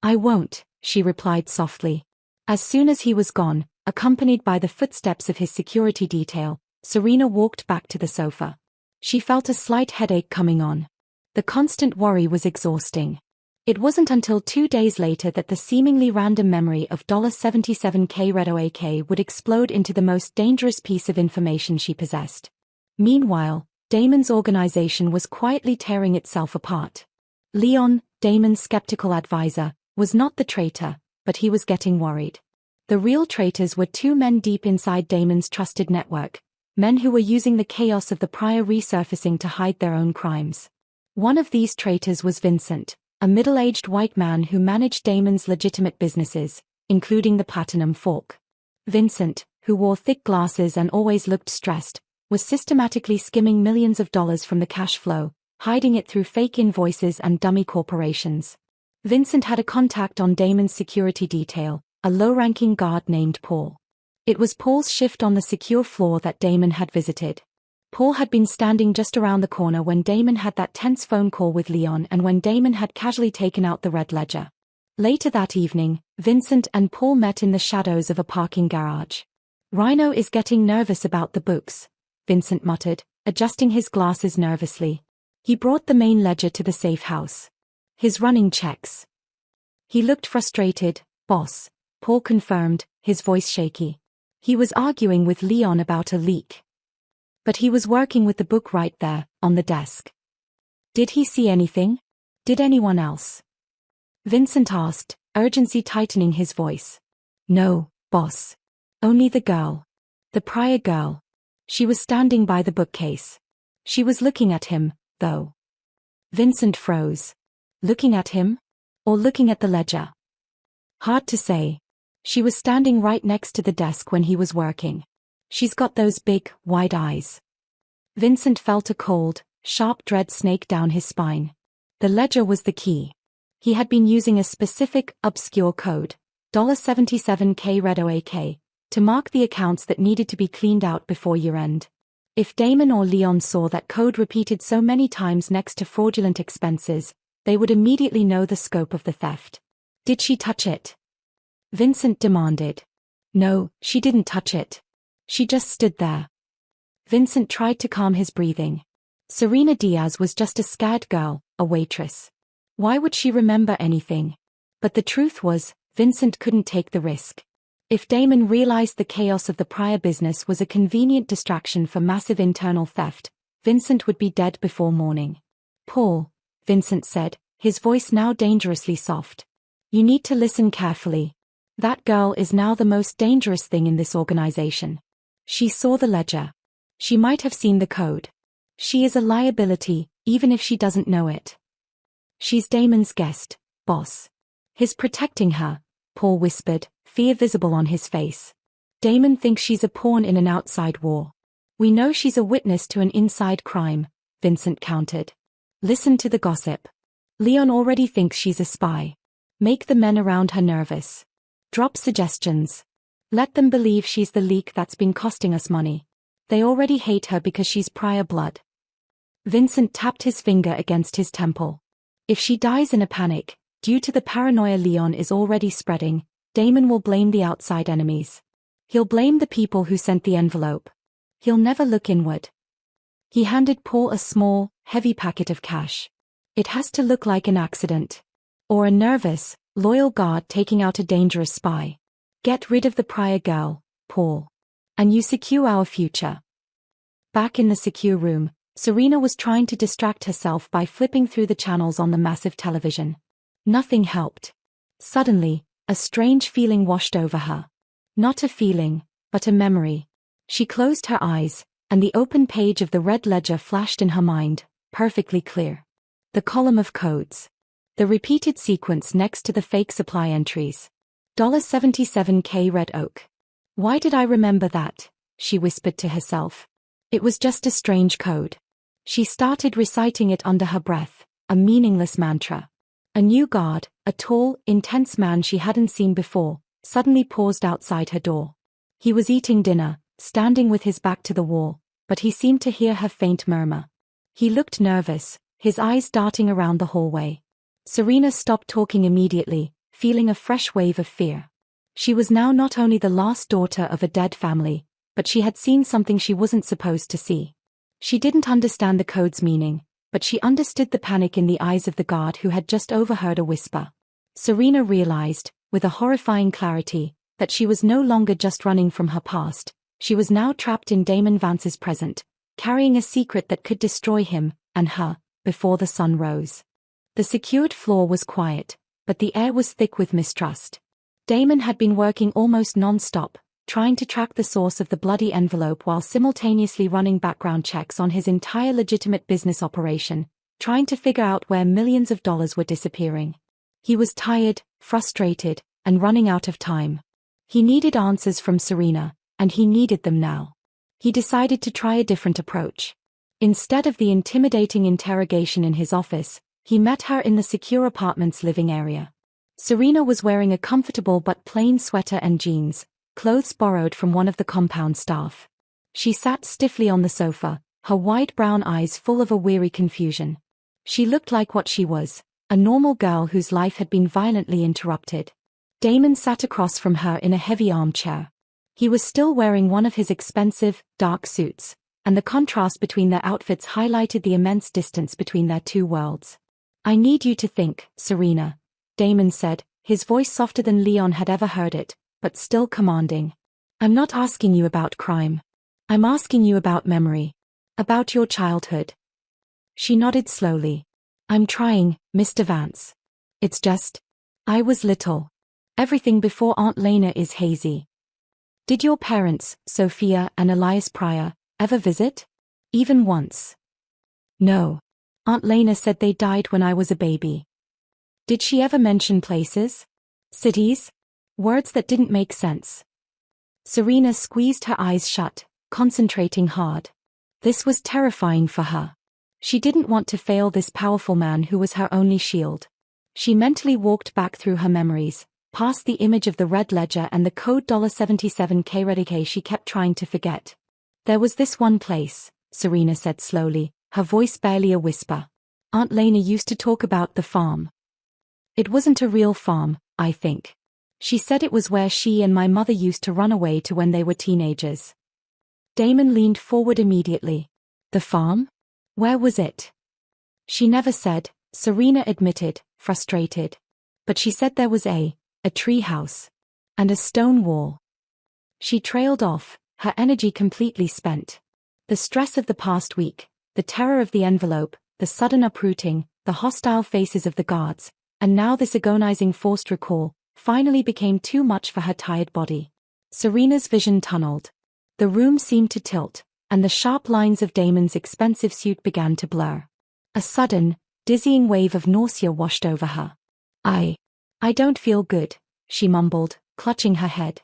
"I won't," she replied softly. As soon as he was gone, accompanied by the footsteps of his security detail, Serena walked back to the sofa. She felt a slight headache coming on. The constant worry was exhausting. It wasn't until 2 days later that the seemingly random memory of $77K REDOAK would explode into the most dangerous piece of information she possessed. Meanwhile, Damon's organization was quietly tearing itself apart. Leon, Damon's skeptical advisor, was not the traitor, but he was getting worried. The real traitors were 2 men deep inside Damon's trusted network, men who were using the chaos of the prior resurfacing to hide their own crimes. One of these traitors was Vincent, a middle-aged white man who managed Damon's legitimate businesses, including the Platinum Fork. Vincent, who wore thick glasses and always looked stressed, was systematically skimming millions of dollars from the cash flow, hiding it through fake invoices and dummy corporations. Vincent had a contact on Damon's security detail, a low-ranking guard named Paul. It was Paul's shift on the secure floor that Damon had visited. Paul had been standing just around the corner when Damon had that tense phone call with Leon and when Damon had casually taken out the red ledger. Later that evening, Vincent and Paul met in the shadows of a parking garage. "Rhino is getting nervous about the books," Vincent muttered, adjusting his glasses nervously. He brought the main ledger to the safe house. "His running checks." "He looked frustrated, boss," Paul confirmed, his voice shaky. "He was arguing with Leon about a leak. But he was working with the book right there, on the desk." "Did he see anything? Did anyone else?" Vincent asked, urgency tightening his voice. "No, boss. Only the girl. The prior girl. She was standing by the bookcase. She was looking at him, though." Vincent froze. Looking at him? Or looking at the ledger? Hard to say. She was standing right next to the desk when he was working. "She's got those big, wide eyes." Vincent felt a cold, sharp dread snake down his spine. The ledger was the key. He had been using a specific, obscure code, $77K REDOAK, to mark the accounts that needed to be cleaned out before year-end. If Damon or Leon saw that code repeated so many times next to fraudulent expenses, they would immediately know the scope of the theft. "Did she touch it?" Vincent demanded. "No, she didn't touch it. She just stood there." Vincent tried to calm his breathing. Serena Diaz was just a scared girl, a waitress. Why would she remember anything? But the truth was, Vincent couldn't take the risk. If Damon realized the chaos of the prior business was a convenient distraction for massive internal theft, Vincent would be dead before morning. "Paul," Vincent said, his voice now dangerously soft. "You need to listen carefully. That girl is now the most dangerous thing in this organization. She saw the ledger. She might have seen the code. She is a liability, even if she doesn't know it. She's Damon's guest, boss. He's protecting her," Paul whispered, fear visible on his face. "Damon thinks she's a pawn in an outside war. We know she's a witness to an inside crime," Vincent countered. "Listen to the gossip. Leon already thinks she's a spy. Make the men around her nervous. Drop suggestions. Let them believe she's the leak that's been costing us money. They already hate her because she's prior blood." Vincent tapped his finger against his temple. If she dies in a panic, due to the paranoia Leon is already spreading, Damon will blame the outside enemies. He'll blame the people who sent the envelope. He'll never look inward. He handed Paul a small, heavy packet of cash. It has to look like an accident. Or a nervous, loyal guard taking out a dangerous spy. Get rid of the prior girl, Paul. And you secure our future. Back in the secure room, Serena was trying to distract herself by flipping through the channels on the massive television. Nothing helped. Suddenly, a strange feeling washed over her. Not a feeling, but a memory. She closed her eyes, and the open page of the red ledger flashed in her mind, perfectly clear. The column of codes. The repeated sequence next to the fake supply entries. $77K Red Oak. Why did I remember that? She whispered to herself. It was just a strange code. She started reciting it under her breath, a meaningless mantra. A new guard, a tall, intense man she hadn't seen before, suddenly paused outside her door. He was eating dinner, standing with his back to the wall, but he seemed to hear her faint murmur. He looked nervous, his eyes darting around the hallway. Serena stopped talking immediately, feeling a fresh wave of fear. She was now not only the last daughter of a dead family, but she had seen something she wasn't supposed to see. She didn't understand the code's meaning, but she understood the panic in the eyes of the guard who had just overheard a whisper. Serena realized, with a horrifying clarity, that she was no longer just running from her past, she was now trapped in Damon Vance's present, carrying a secret that could destroy him, and her, before the sun rose. The secured floor was quiet, but the air was thick with mistrust. Damon had been working almost non-stop, trying to track the source of the bloody envelope while simultaneously running background checks on his entire legitimate business operation, trying to figure out where millions of dollars were disappearing. He was tired, frustrated, and running out of time. He needed answers from Serena, and he needed them now. He decided to try a different approach. Instead of the intimidating interrogation in his office, he met her in the secure apartment's living area. Serena was wearing a comfortable but plain sweater and jeans, clothes borrowed from one of the compound staff. She sat stiffly on the sofa, her wide brown eyes full of a weary confusion. She looked like what she was, a normal girl whose life had been violently interrupted. Damon sat across from her in a heavy armchair. He was still wearing one of his expensive, dark suits, and the contrast between their outfits highlighted the immense distance between their two worlds. I need you to think, Serena, Damon said, his voice softer than Leon had ever heard it, but still commanding. I'm not asking you about crime. I'm asking you about memory. About your childhood. She nodded slowly. I'm trying, Mr. Vance. It's just, I was little. Everything before Aunt Lena is hazy. Did your parents, Sophia and Elias Pryor, ever visit? Even once? No. Aunt Lena said they died when I was a baby. Did she ever mention places? Cities? Words that didn't make sense. Serena squeezed her eyes shut, concentrating hard. This was terrifying for her. She didn't want to fail this powerful man who was her only shield. She mentally walked back through her memories, past the image of the red ledger and the code $77K Red Oak she kept trying to forget. There was this one place, Serena said slowly, her voice barely a whisper. Aunt Lena used to talk about the farm. It wasn't a real farm, I think. She said it was where she and my mother used to run away to when they were teenagers. Damon leaned forward immediately. The farm? Where was it? She never said, Serena admitted, frustrated. But she said there was a tree house. And a stone wall. She trailed off, her energy completely spent. The stress of the past week, the terror of the envelope, the sudden uprooting, the hostile faces of the guards, and now this agonizing forced recall, finally became too much for her tired body. Serena's vision tunneled. The room seemed to tilt, and the sharp lines of Damon's expensive suit began to blur. A sudden, dizzying wave of nausea washed over her. I don't feel good, she mumbled, clutching her head.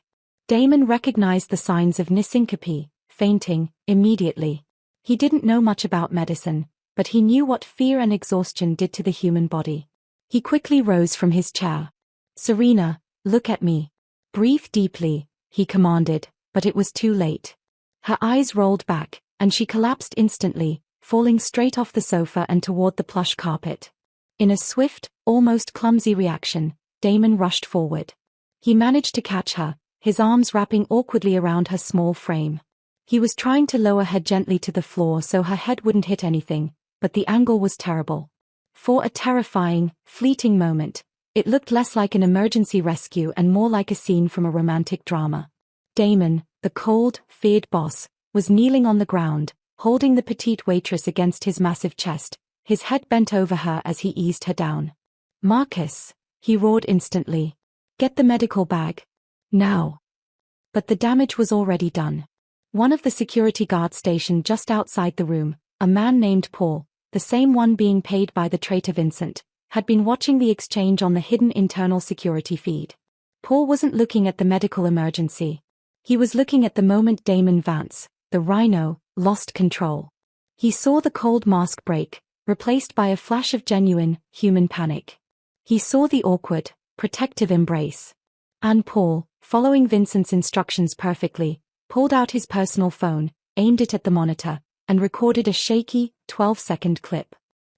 Damon recognized the signs of syncope, fainting, immediately. He didn't know much about medicine, but he knew what fear and exhaustion did to the human body. He quickly rose from his chair. Serena, look at me. Breathe deeply, he commanded, but it was too late. Her eyes rolled back, and she collapsed instantly, falling straight off the sofa and toward the plush carpet. In a swift, almost clumsy reaction, Damon rushed forward. He managed to catch her, his arms wrapping awkwardly around her small frame. He was trying to lower her gently to the floor so her head wouldn't hit anything, but the angle was terrible. For a terrifying, fleeting moment, it looked less like an emergency rescue and more like a scene from a romantic drama. Damon, the cold, feared boss, was kneeling on the ground, holding the petite waitress against his massive chest, his head bent over her as he eased her down. "Marcus," he roared instantly. "Get the medical bag. Now." But the damage was already done. One of the security guards stationed just outside the room, a man named Paul, the same one being paid by the traitor Vincent, had been watching the exchange on the hidden internal security feed. Paul wasn't looking at the medical emergency. He was looking at the moment Damon Vance, the Rhino, lost control. He saw the cold mask break, replaced by a flash of genuine, human panic. He saw the awkward, protective embrace. And Paul, following Vincent's instructions perfectly, pulled out his personal phone, aimed it at the monitor, and recorded a shaky, 12-second clip.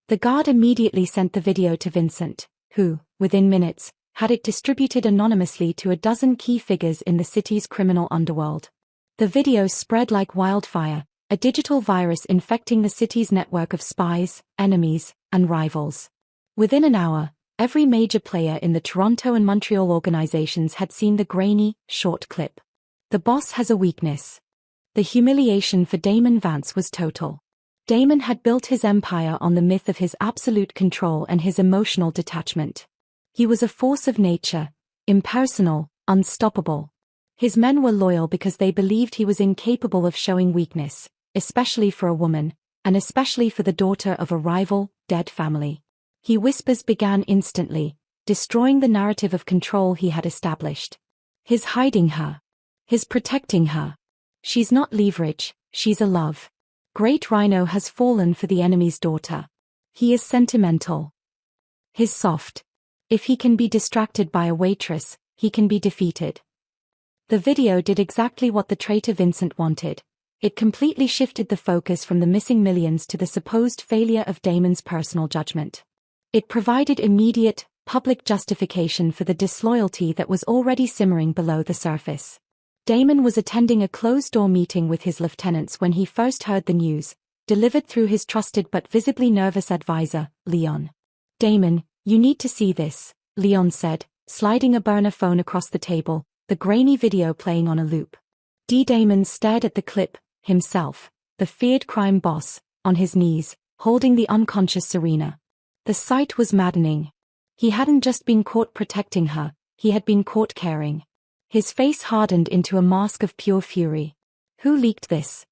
The guard immediately sent the video to Vincent, who, within minutes, had it distributed anonymously to a dozen key figures in the city's criminal underworld. The video spread like wildfire, a digital virus infecting the city's network of spies, enemies, and rivals. Within an hour, every major player in the Toronto and Montreal organizations had seen the grainy, short clip. The boss has a weakness. The humiliation for Damon Vance was total. Damon had built his empire on the myth of his absolute control and his emotional detachment. He was a force of nature, impersonal, unstoppable. His men were loyal because they believed he was incapable of showing weakness, especially for a woman, and especially for the daughter of a rival, dead family. His whispers began instantly, destroying the narrative of control he had established. His hiding her. His protecting her. She's not leverage, she's a love. Great Rhino has fallen for the enemy's daughter. He is sentimental. He's soft. If he can be distracted by a waitress, he can be defeated. The video did exactly what the traitor Vincent wanted. It completely shifted the focus from the missing millions to the supposed failure of Damon's personal judgment. It provided immediate, public justification for the disloyalty that was already simmering below the surface. Damon was attending a closed-door meeting with his lieutenants when he first heard the news, delivered through his trusted but visibly nervous advisor, Leon. "Damon, you need to see this," Leon said, sliding a burner phone across the table, the grainy video playing on a loop. Damon stared at the clip, himself, the feared crime boss, on his knees, holding the unconscious Serena. The sight was maddening. He hadn't just been caught protecting her, he had been caught caring. His face hardened into a mask of pure fury. "Who leaked this?"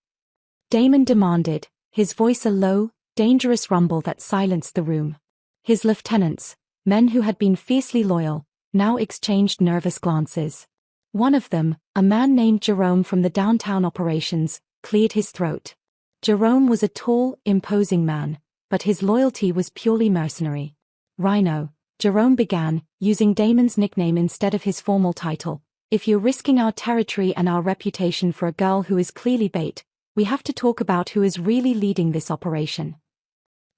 Damon demanded, his voice a low, dangerous rumble that silenced the room. His lieutenants, men who had been fiercely loyal, now exchanged nervous glances. One of them, a man named Jerome from the downtown operations, cleared his throat. Jerome was a tall, imposing man, but his loyalty was purely mercenary. "Rhino," Jerome began, using Damon's nickname instead of his formal title. "If you're risking our territory and our reputation for a girl who is clearly bait, we have to talk about who is really leading this operation."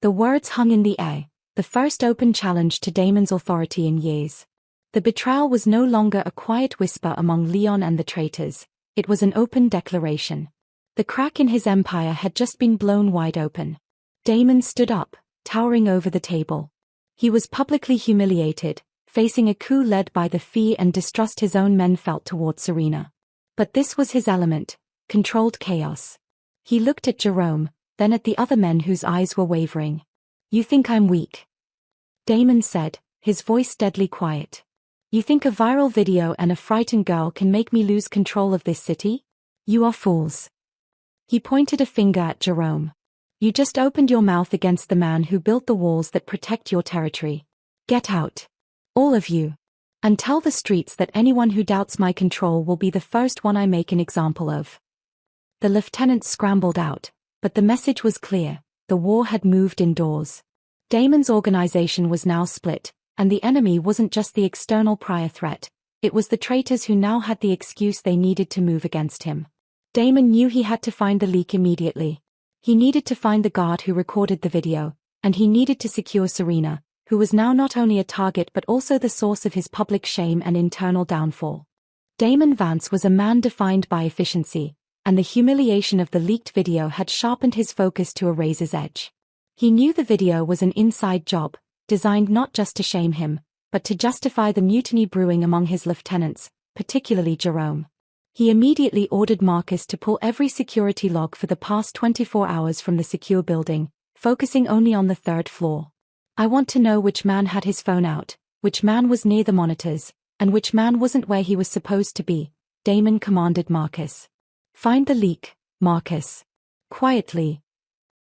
The words hung in the air, the first open challenge to Damon's authority in years. The betrayal was no longer a quiet whisper among Leon and the traitors, it was an open declaration. The crack in his empire had just been blown wide open. Damon stood up, towering over the table. He was publicly humiliated, facing a coup led by the fear and distrust his own men felt toward Serena. But this was his element, controlled chaos. He looked at Jerome, then at the other men whose eyes were wavering. "You think I'm weak?" Damon said, his voice deadly quiet. "You think a viral video and a frightened girl can make me lose control of this city? You are fools." He pointed a finger at Jerome. "You just opened your mouth against the man who built the walls that protect your territory. Get out. All of you. And tell the streets that anyone who doubts my control will be the first one I make an example of." The lieutenant scrambled out, but the message was clear, the war had moved indoors. Damon's organization was now split, and the enemy wasn't just the external prior threat, it was the traitors who now had the excuse they needed to move against him. Damon knew he had to find the leak immediately. He needed to find the guard who recorded the video, and he needed to secure Serena, who was now not only a target but also the source of his public shame and internal downfall. Damon Vance was a man defined by efficiency, and the humiliation of the leaked video had sharpened his focus to a razor's edge. He knew the video was an inside job, designed not just to shame him, but to justify the mutiny brewing among his lieutenants, particularly Jerome. He immediately ordered Marcus to pull every security log for the past 24 hours from the secure building, focusing only on the third floor. I want to know which man had his phone out, which man was near the monitors, and which man wasn't where he was supposed to be, Damon commanded Marcus. Find the leak, Marcus. Quietly.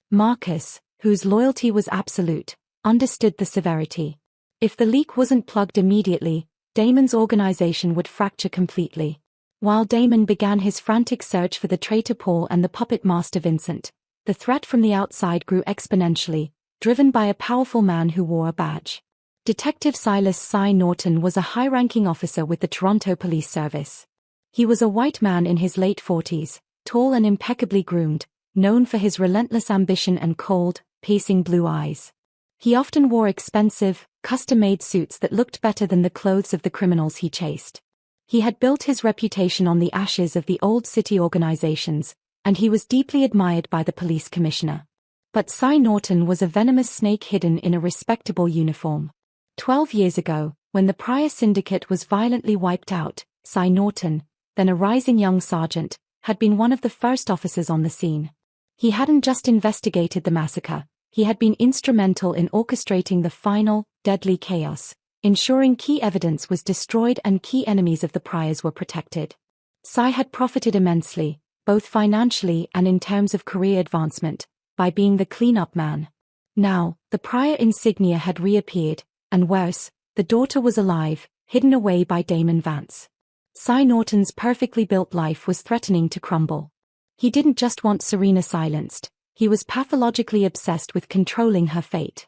Marcus, whose loyalty was absolute, understood the severity. If the leak wasn't plugged immediately, Damon's organization would fracture completely. While Damon began his frantic search for the traitor Paul and the puppet master Vincent, the threat from the outside grew exponentially, driven by a powerful man who wore a badge. Detective Silas Cy Norton was a high-ranking officer with the Toronto Police Service. He was a white man in his late 40s, tall and impeccably groomed, known for his relentless ambition and cold, piercing blue eyes. He often wore expensive, custom-made suits that looked better than the clothes of the criminals he chased. He had built his reputation on the ashes of the old city organizations, and he was deeply admired by the police commissioner. But Cy Norton was a venomous snake hidden in a respectable uniform. 12 years ago, when the prior syndicate was violently wiped out, Cy Norton, then a rising young sergeant, had been one of the first officers on the scene. He hadn't just investigated the massacre, he had been instrumental in orchestrating the final, deadly chaos, ensuring key evidence was destroyed and key enemies of the priors were protected. Cy had profited immensely, both financially and in terms of career advancement, by being the cleanup man. Now, the prior insignia had reappeared, and worse, the daughter was alive, hidden away by Damon Vance. Cy Norton's perfectly built life was threatening to crumble. He didn't just want Serena silenced, he was pathologically obsessed with controlling her fate.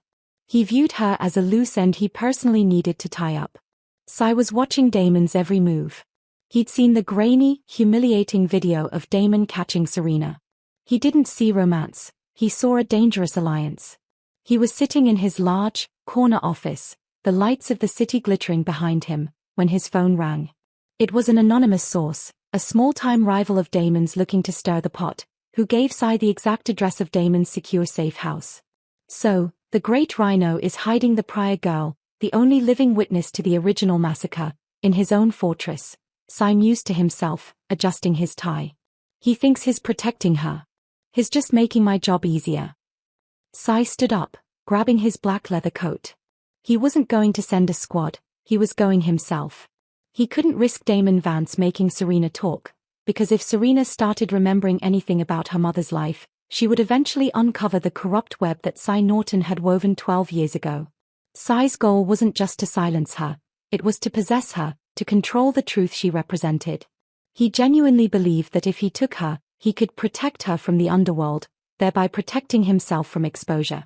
He viewed her as a loose end he personally needed to tie up. Cy was watching Damon's every move. He'd seen the grainy, humiliating video of Damon catching Serena. He didn't see romance, he saw a dangerous alliance. He was sitting in his large, corner office, the lights of the city glittering behind him, when his phone rang. It was an anonymous source, a small-time rival of Damon's looking to stir the pot, who gave Cy the exact address of Damon's secure safe house. So, the Great Rhino is hiding the prior girl, the only living witness to the original massacre, in his own fortress, Cy mused to himself, adjusting his tie. He thinks he's protecting her. He's just making my job easier. Cy stood up, grabbing his black leather coat. He wasn't going to send a squad, he was going himself. He couldn't risk Damon Vance making Serena talk, because if Serena started remembering anything about her mother's life, she would eventually uncover the corrupt web that Cy Norton had woven 12 years ago. Cy's goal wasn't just to silence her, it was to possess her, to control the truth she represented. He genuinely believed that if he took her, he could protect her from the underworld, thereby protecting himself from exposure.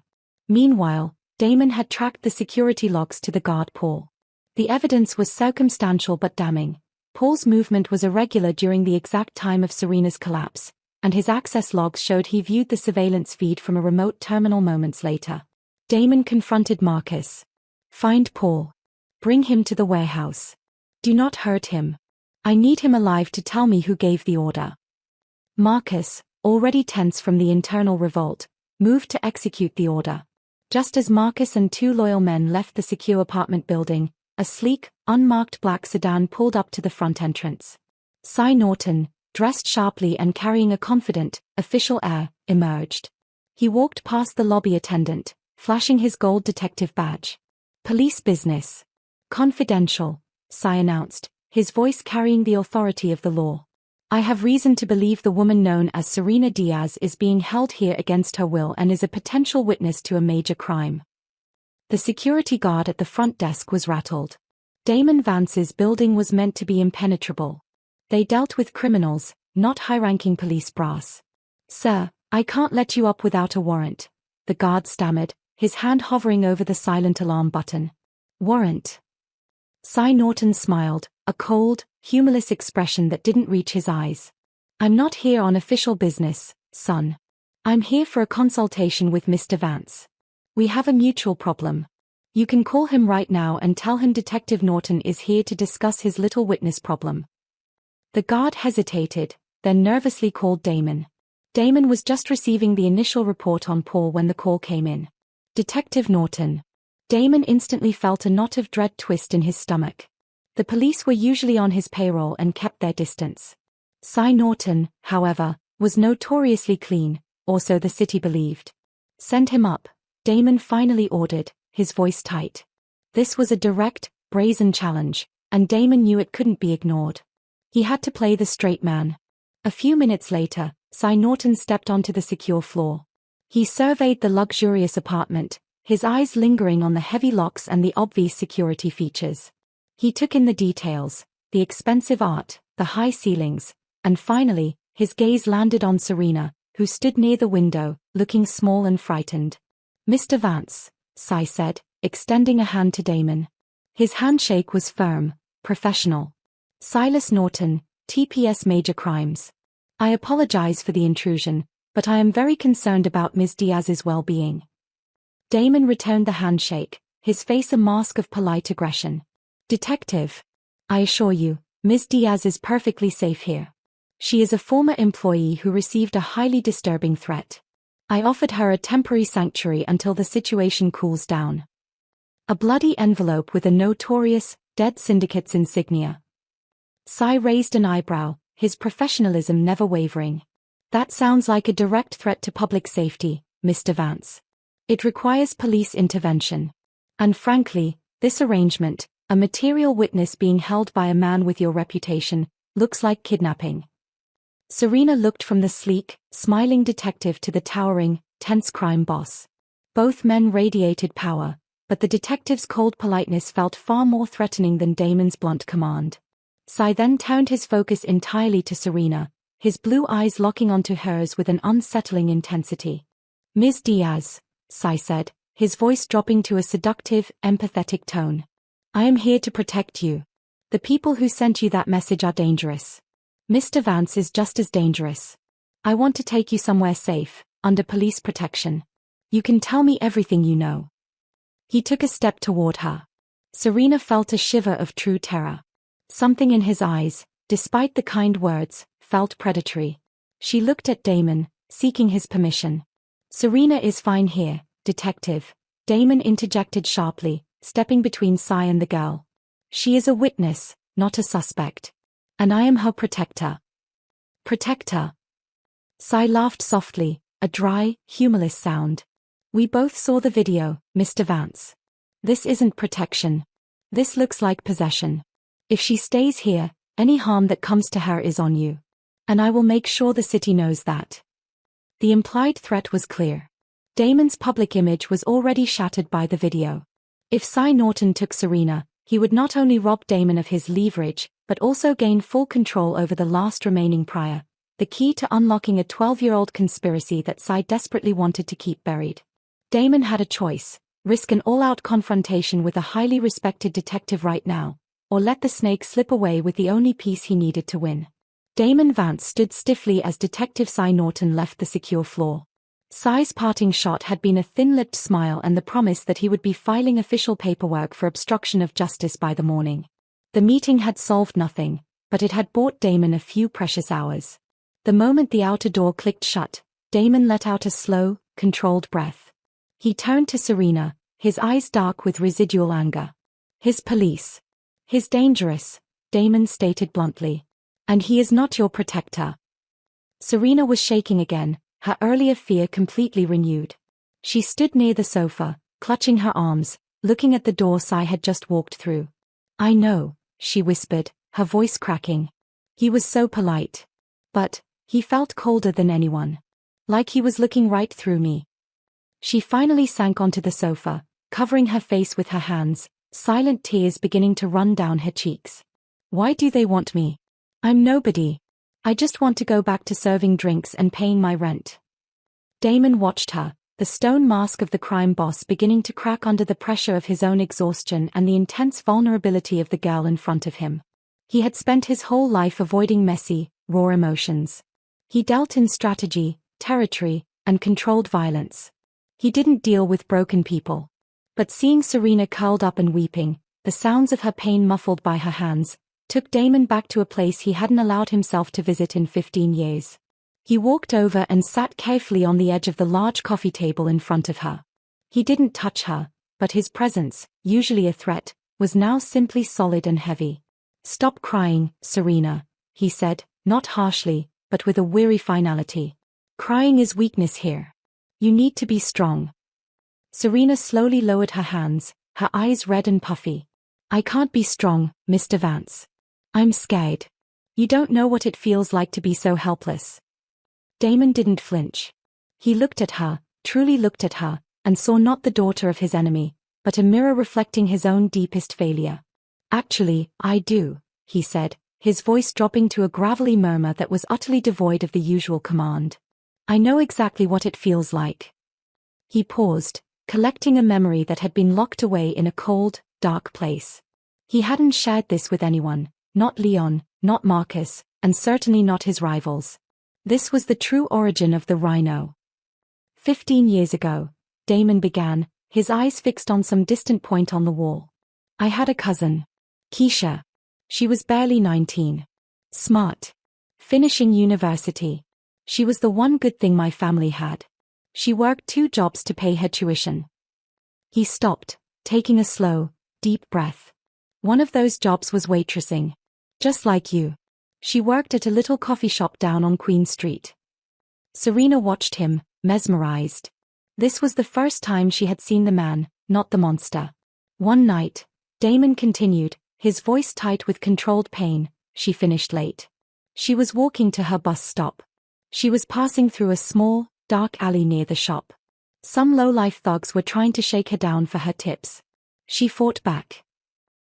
Meanwhile, Damon had tracked the security logs to the guard Paul. The evidence was circumstantial but damning. Paul's movement was irregular during the exact time of Serena's collapse, and his access logs showed he viewed the surveillance feed from a remote terminal moments later. Damon confronted Marcus. Find Paul. Bring him to the warehouse. Do not hurt him. I need him alive to tell me who gave the order. Marcus, already tense from the internal revolt, moved to execute the order. Just as Marcus and two loyal men left the secure apartment building, a sleek, unmarked black sedan pulled up to the front entrance. Cy Norton, dressed sharply and carrying a confident, official air, emerged. He walked past the lobby attendant, flashing his gold detective badge. Police business. Confidential, Cy announced, his voice carrying the authority of the law. I have reason to believe the woman known as Serena Diaz is being held here against her will and is a potential witness to a major crime. The security guard at the front desk was rattled. Damon Vance's building was meant to be impenetrable. They dealt with criminals, not high-ranking police brass. Sir, I can't let you up without a warrant, the guard stammered, his hand hovering over the silent alarm button. Warrant. Cy Norton smiled, a cold, humorless expression that didn't reach his eyes. I'm not here on official business, son. I'm here for a consultation with Mr. Vance. We have a mutual problem. You can call him right now and tell him Detective Norton is here to discuss his little witness problem. The guard hesitated, then nervously called Damon. Damon was just receiving the initial report on Paul when the call came in. Detective Norton. Damon instantly felt a knot of dread twist in his stomach. The police were usually on his payroll and kept their distance. Cy Norton, however, was notoriously clean, or so the city believed. Send him up, Damon finally ordered, his voice tight. This was a direct, brazen challenge, and Damon knew it couldn't be ignored. He had to play the straight man. A few minutes later, Cy Norton stepped onto the secure floor. He surveyed the luxurious apartment, his eyes lingering on the heavy locks and the obvious security features. He took in the details, the expensive art, the high ceilings, and finally, his gaze landed on Serena, who stood near the window, looking small and frightened. Mr. Vance, Cy said, extending a hand to Damon. His handshake was firm, professional. Silas Norton, TPS Major Crimes. I apologize for the intrusion, but I am very concerned about Ms. Diaz's well-being. Damon returned the handshake, his face a mask of polite aggression. Detective. I assure you, Ms. Diaz is perfectly safe here. She is a former employee who received a highly disturbing threat. I offered her a temporary sanctuary until the situation cools down. A bloody envelope with a notorious, dead syndicate's insignia. Cy raised an eyebrow, his professionalism never wavering. That sounds like a direct threat to public safety, Mr. Vance. It requires police intervention. And frankly, this arrangement, a material witness being held by a man with your reputation, looks like kidnapping. Serena looked from the sleek, smiling detective to the towering, tense crime boss. Both men radiated power, but the detective's cold politeness felt far more threatening than Damon's blunt command. Cy then turned his focus entirely to Serena, his blue eyes locking onto hers with an unsettling intensity. Ms. Diaz, Cy said, his voice dropping to a seductive, empathetic tone. I am here to protect you. The people who sent you that message are dangerous. Mr. Vance is just as dangerous. I want to take you somewhere safe, under police protection. You can tell me everything you know. He took a step toward her. Serena felt a shiver of true terror. Something in his eyes, despite the kind words, felt predatory. She looked at Damon, seeking his permission. Serena is fine here, detective, Damon interjected sharply, stepping between Cy and the girl. She is a witness, not a suspect. And I am her protector. Protector. Cy laughed softly, a dry, humorless sound. We both saw the video, Mr. Vance. This isn't protection. This looks like possession. If she stays here, any harm that comes to her is on you. And I will make sure the city knows that. The implied threat was clear. Damon's public image was already shattered by the video. If Cy Norton took Serena, he would not only rob Damon of his leverage, but also gain full control over the last remaining prior, the key to unlocking a 12-year-old conspiracy that Cy desperately wanted to keep buried. Damon had a choice: risk an all-out confrontation with a highly respected detective right now, or let the snake slip away with the only piece he needed to win. Damon Vance stood stiffly as Detective Cy Norton left the secure floor. Cy's parting shot had been a thin-lipped smile and the promise that he would be filing official paperwork for obstruction of justice by the morning. The meeting had solved nothing, but it had bought Damon a few precious hours. The moment the outer door clicked shut, Damon let out a slow, controlled breath. He turned to Serena, his eyes dark with residual anger. His police. He's dangerous, Damon stated bluntly. And he is not your protector. Serena was shaking again, her earlier fear completely renewed. She stood near the sofa, clutching her arms, looking at the door Cy had just walked through. I know, she whispered, her voice cracking. He was so polite. But he felt colder than anyone. Like he was looking right through me. She finally sank onto the sofa, covering her face with her hands, silent tears beginning to run down her cheeks. Why do they want me? I'm nobody. I just want to go back to serving drinks and paying my rent. Damon watched her, the stone mask of the crime boss beginning to crack under the pressure of his own exhaustion and the intense vulnerability of the girl in front of him. He had spent his whole life avoiding messy, raw emotions. He dealt in strategy, territory, and controlled violence. He didn't deal with broken people. But seeing Serena curled up and weeping, the sounds of her pain muffled by her hands, took Damon back to a place he hadn't allowed himself to visit in 15 years. He walked over and sat carefully on the edge of the large coffee table in front of her. He didn't touch her, but his presence, usually a threat, was now simply solid and heavy. "Stop crying, Serena," he said, not harshly, but with a weary finality. "Crying is weakness here. You need to be strong." Serena slowly lowered her hands, her eyes red and puffy. "I can't be strong, Mr. Vance. I'm scared. You don't know what it feels like to be so helpless." Damon didn't flinch. He looked at her, truly looked at her, and saw not the daughter of his enemy, but a mirror reflecting his own deepest failure. "Actually, I do," he said, his voice dropping to a gravelly murmur that was utterly devoid of the usual command. "I know exactly what it feels like." He paused, collecting a memory that had been locked away in a cold, dark place. He hadn't shared this with anyone, not Leon, not Marcus, and certainly not his rivals. This was the true origin of the Rhino. 15 years ago, Damon began, his eyes fixed on some distant point on the wall. "I had a cousin. Keisha. She was barely 19. Smart. Finishing university. She was the one good thing my family had. She worked 2 jobs to pay her tuition." He stopped, taking a slow, deep breath. "One of those jobs was waitressing. Just like you. She worked at a little coffee shop down on Queen Street." Serena watched him, mesmerized. This was the first time she had seen the man, not the monster. "One night," Damon continued, his voice tight with controlled pain, "she finished late. She was walking to her bus stop. She was passing through a small, dark alley near the shop. Some low-life thugs were trying to shake her down for her tips. She fought back."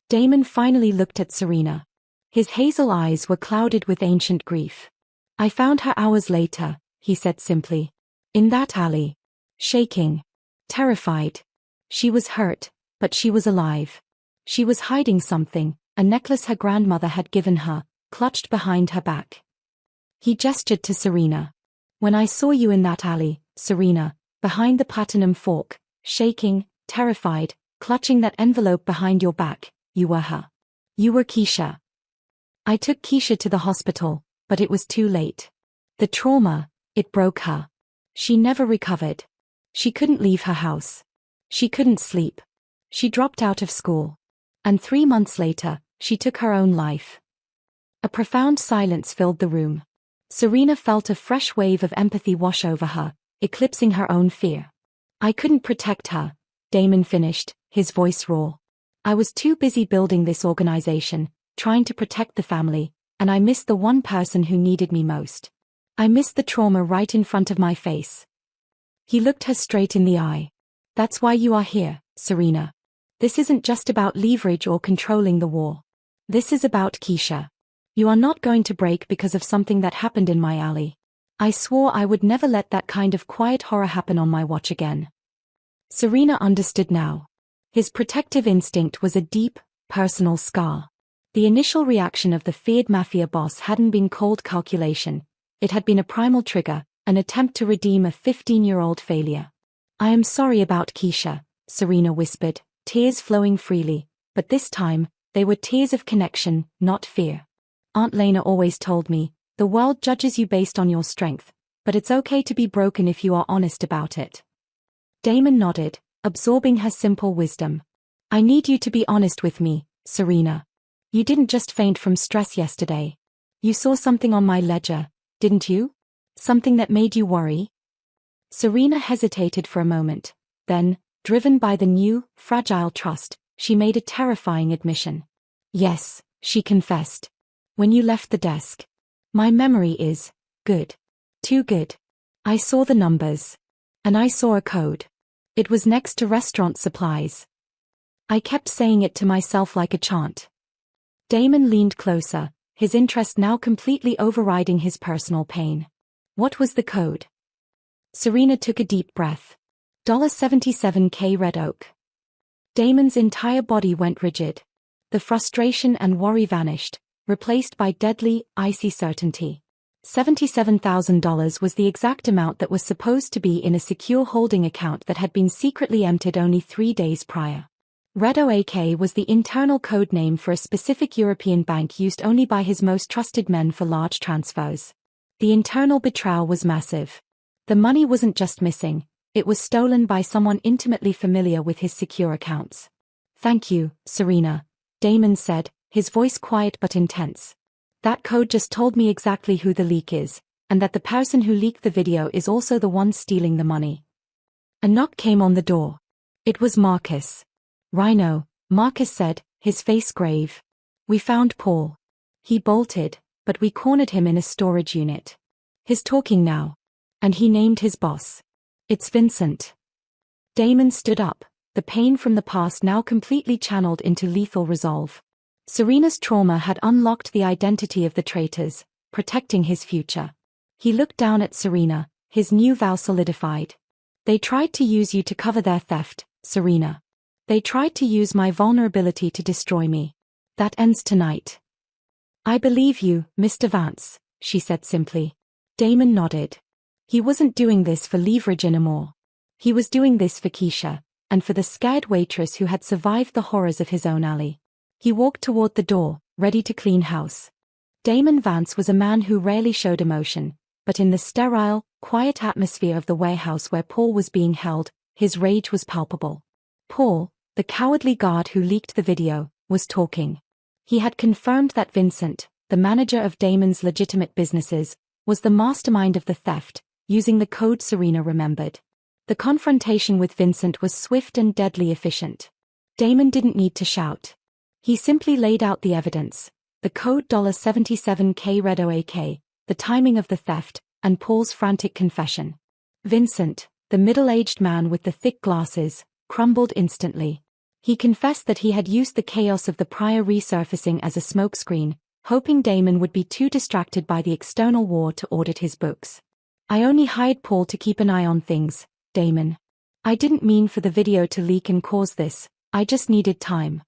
Damon finally looked at Serena. His hazel eyes were clouded with ancient grief. "I found her hours later," he said simply. "In that alley. Shaking. Terrified. She was hurt, but she was alive. She was hiding something, a necklace her grandmother had given her, clutched behind her back." He gestured to Serena. "When I saw you in that alley, Serena, behind the platinum fork, shaking, terrified, clutching that envelope behind your back, you were her. You were Keisha. I took Keisha to the hospital, but it was too late. The trauma, it broke her. She never recovered. She couldn't leave her house. She couldn't sleep. She dropped out of school. And 3 months later, she took her own life." A profound silence filled the room. Serena felt a fresh wave of empathy wash over her, eclipsing her own fear. "I couldn't protect her," Damon finished, his voice raw. "I was too busy building this organization, trying to protect the family, and I missed the one person who needed me most. I missed the trauma right in front of my face." He looked her straight in the eye. "That's why you are here, Serena. This isn't just about leverage or controlling the war. This is about Keisha. You are not going to break because of something that happened in my alley. I swore I would never let that kind of quiet horror happen on my watch again." Serena understood now. His protective instinct was a deep, personal scar. The initial reaction of the feared Mafia boss hadn't been cold calculation. It had been a primal trigger, an attempt to redeem a 15-year-old failure. "I am sorry about Keisha," Serena whispered, tears flowing freely, but this time, they were tears of connection, not fear. "Aunt Lena always told me, the world judges you based on your strength, but it's okay to be broken if you are honest about it." Damon nodded, absorbing her simple wisdom. "I need you to be honest with me, Serena. You didn't just faint from stress yesterday. You saw something on my ledger, didn't you? Something that made you worry?" Serena hesitated for a moment. Then, driven by the new, fragile trust, she made a terrifying admission. "Yes," she confessed. "When you left the desk. My memory is good. Too good. I saw the numbers. And I saw a code. It was next to restaurant supplies. I kept saying it to myself like a chant." Damon leaned closer, his interest now completely overriding his personal pain. "What was the code?" Serena took a deep breath. $77K Red Oak. Damon's entire body went rigid. The frustration and worry vanished, replaced by deadly, icy certainty. $77,000 was the exact amount that was supposed to be in a secure holding account that had been secretly emptied only 3 days prior. REDOAK was the internal code name for a specific European bank used only by his most trusted men for large transfers. The internal betrayal was massive. The money wasn't just missing, it was stolen by someone intimately familiar with his secure accounts. "Thank you, Serena," Damon said, his voice quiet but intense. "That code just told me exactly who the leak is, and that the person who leaked the video is also the one stealing the money." A knock came on the door. It was Marcus. "Rhino," Marcus said, his face grave. "We found Paul. He bolted, but we cornered him in a storage unit. He's talking now." And he named his boss. "It's Vincent." Damon stood up, the pain from the past now completely channeled into lethal resolve. Serena's trauma had unlocked the identity of the traitors, protecting his future. He looked down at Serena, his new vow solidified. "They tried to use you to cover their theft, Serena. They tried to use my vulnerability to destroy me. That ends tonight." "I believe you, Mr. Vance," she said simply. Damon nodded. He wasn't doing this for leverage anymore. He was doing this for Keisha, and for the scared waitress who had survived the horrors of his own alley. He walked toward the door, ready to clean house. Damon Vance was a man who rarely showed emotion, but in the sterile, quiet atmosphere of the warehouse where Paul was being held, his rage was palpable. Paul, the cowardly guard who leaked the video, was talking. He had confirmed that Vincent, the manager of Damon's legitimate businesses, was the mastermind of the theft, using the code Serena remembered. The confrontation with Vincent was swift and deadly efficient. Damon didn't need to shout. He simply laid out the evidence: the code $77K REDOAK, the timing of the theft, and Paul's frantic confession. Vincent, the middle-aged man with the thick glasses, crumbled instantly. He confessed that he had used the chaos of the prior resurfacing as a smokescreen, hoping Damon would be too distracted by the external war to audit his books. "I only hired Paul to keep an eye on things, Damon. I didn't mean for the video to leak and cause this, I just needed time."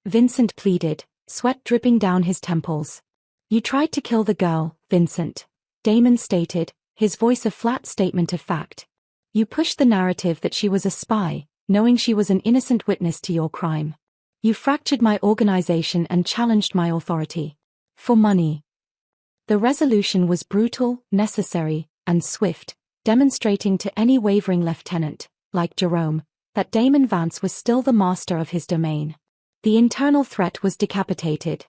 Vincent pleaded, sweat dripping down his temples. "You tried to kill the girl, Vincent," Damon stated, his voice a flat statement of fact. "You pushed the narrative that she was a spy, knowing she was an innocent witness to your crime. You fractured my organization and challenged my authority. For money." The resolution was brutal, necessary, and swift, demonstrating to any wavering lieutenant, like Jerome, that Damon Vance was still the master of his domain. The internal threat was decapitated.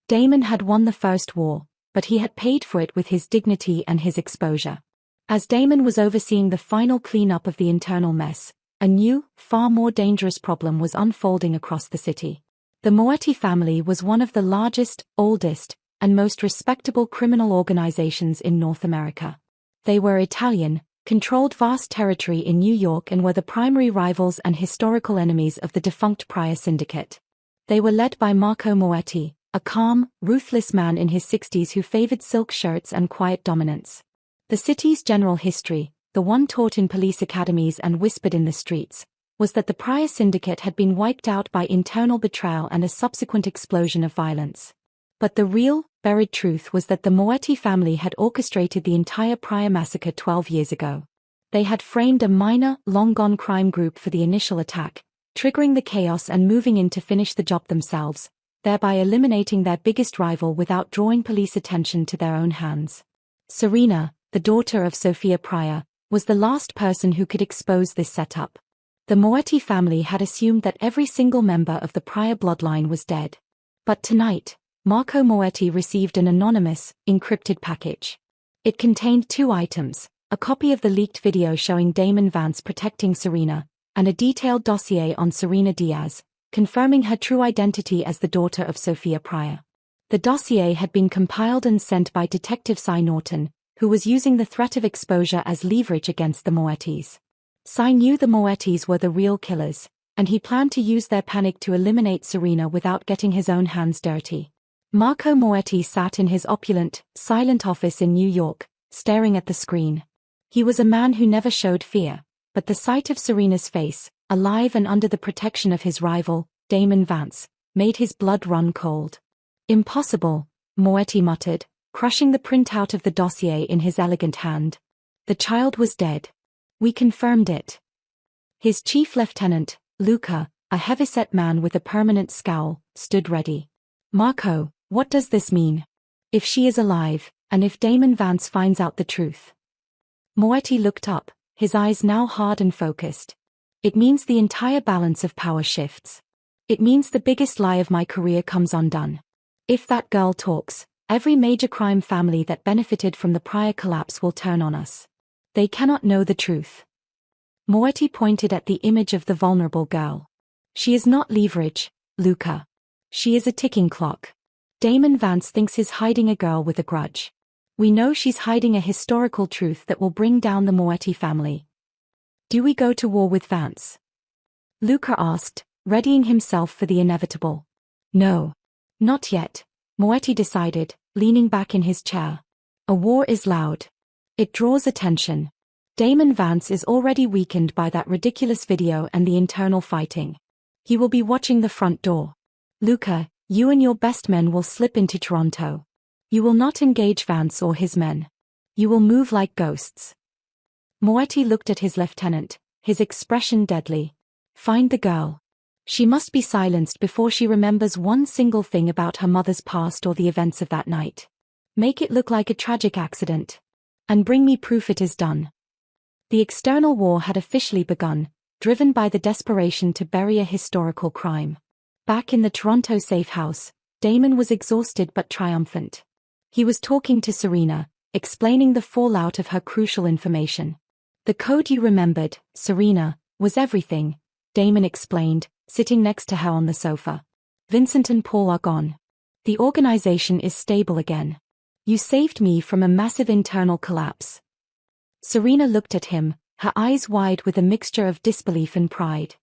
Damon had won the first war, but he had paid for it with his dignity and his exposure. As Damon was overseeing the final cleanup of the internal mess, a new, far more dangerous problem was unfolding across the city. The Moetti family was one of the largest, oldest, and most respectable criminal organizations in North America. They were Italian, controlled vast territory in New York, and were the primary rivals and historical enemies of the defunct Pryor Syndicate. They were led by Marco Moetti, a calm, ruthless man in his 60s who favored silk shirts and quiet dominance. The city's general history, the one taught in police academies and whispered in the streets, was that the Pryor Syndicate had been wiped out by internal betrayal and a subsequent explosion of violence. But the real, buried truth was that the Moetti family had orchestrated the entire Pryor massacre 12 years ago. They had framed a minor, long-gone crime group for the initial attack, triggering the chaos and moving in to finish the job themselves, thereby eliminating their biggest rival without drawing police attention to their own hands. Serena, the daughter of Sophia Pryor, was the last person who could expose this setup. The Moetti family had assumed that every single member of the Pryor bloodline was dead. But tonight, Marco Moetti received an anonymous, encrypted package. It contained 2 items: a copy of the leaked video showing Damon Vance protecting Serena, and a detailed dossier on Serena Diaz, confirming her true identity as the daughter of Sophia Pryor. The dossier had been compiled and sent by Detective Cy Norton, who was using the threat of exposure as leverage against the Moettis. Cy knew the Moettis were the real killers, and he planned to use their panic to eliminate Serena without getting his own hands dirty. Marco Moetti sat in his opulent, silent office in New York, staring at the screen. He was a man who never showed fear, but the sight of Serena's face, alive and under the protection of his rival, Damon Vance, made his blood run cold. "Impossible," Moetti muttered, crushing the printout of the dossier in his elegant hand. The child was dead. We confirmed it. His chief lieutenant, Luca, a heavyset man with a permanent scowl, stood ready. Marco, what does this mean? If she is alive, and if Damon Vance finds out the truth? Moetti looked up, his eyes now hard and focused. It means the entire balance of power shifts. It means the biggest lie of my career comes undone. If that girl talks, every major crime family that benefited from the prior collapse will turn on us. They cannot know the truth. Moetti pointed at the image of the vulnerable girl. She is not leverage, Luca. She is a ticking clock. Damon Vance thinks he's hiding a girl with a grudge. We know she's hiding a historical truth that will bring down the Moetti family. Do we go to war with Vance? Luca asked, readying himself for the inevitable. No. Not yet, Moetti decided, leaning back in his chair. A war is loud. It draws attention. Damon Vance is already weakened by that ridiculous video and the internal fighting. He will be watching the front door. Luca, you and your best men will slip into Toronto. You will not engage Vance or his men. You will move like ghosts. Moetti looked at his lieutenant, his expression deadly. Find the girl. She must be silenced before she remembers one single thing about her mother's past or the events of that night. Make it look like a tragic accident. And bring me proof it is done. The external war had officially begun, driven by the desperation to bury a historical crime. Back in the Toronto safe house, Damon was exhausted but triumphant. He was talking to Serena, explaining the fallout of her crucial information. The code you remembered, Serena, was everything, Damon explained, sitting next to her on the sofa. Vincent and Paul are gone. The organization is stable again. You saved me from a massive internal collapse. Serena looked at him, her eyes wide with a mixture of disbelief and pride.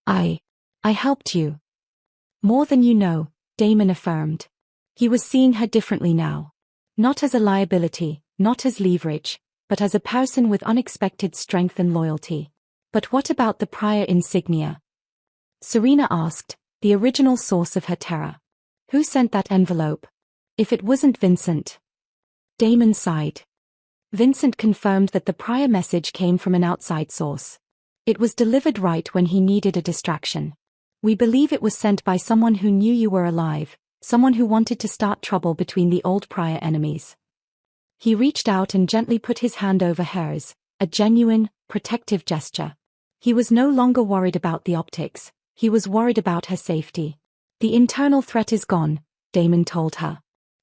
I helped you. More than you know, Damon affirmed. He was seeing her differently now. Not as a liability, not as leverage, but as a person with unexpected strength and loyalty. But what about the prior insignia? Serena asked, the original source of her terror. Who sent that envelope? If it wasn't Vincent. Damon sighed. Vincent confirmed that the prior message came from an outside source. It was delivered right when he needed a distraction. We believe it was sent by someone who knew you were alive, someone who wanted to start trouble between the old prior enemies. He reached out and gently put his hand over hers, a genuine, protective gesture. He was no longer worried about the optics, he was worried about her safety. The internal threat is gone, Damon told her.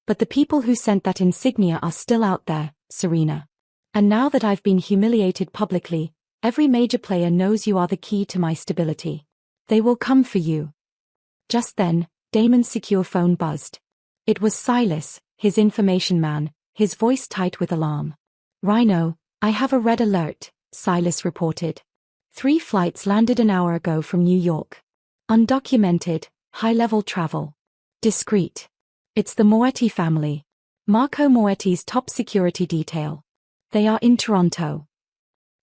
But the people who sent that insignia are still out there, Serena. And now that I've been humiliated publicly, every major player knows you are the key to my stability. They will come for you. Just then, Damon's secure phone buzzed. It was Silas, his information man, his voice tight with alarm. Rhino, I have a red alert, Silas reported. 3 flights landed an hour ago from New York. Undocumented, high-level travel. Discreet. It's the Moetti family. Marco Moetti's top security detail. They are in Toronto.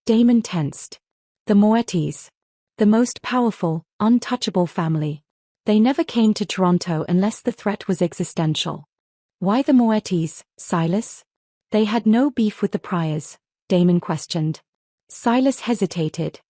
Damon tensed. The Moettis. The most powerful, untouchable family. They never came to Toronto unless the threat was existential. Why the Moettis, Silas? They had no beef with the priors, Damon questioned. Silas hesitated.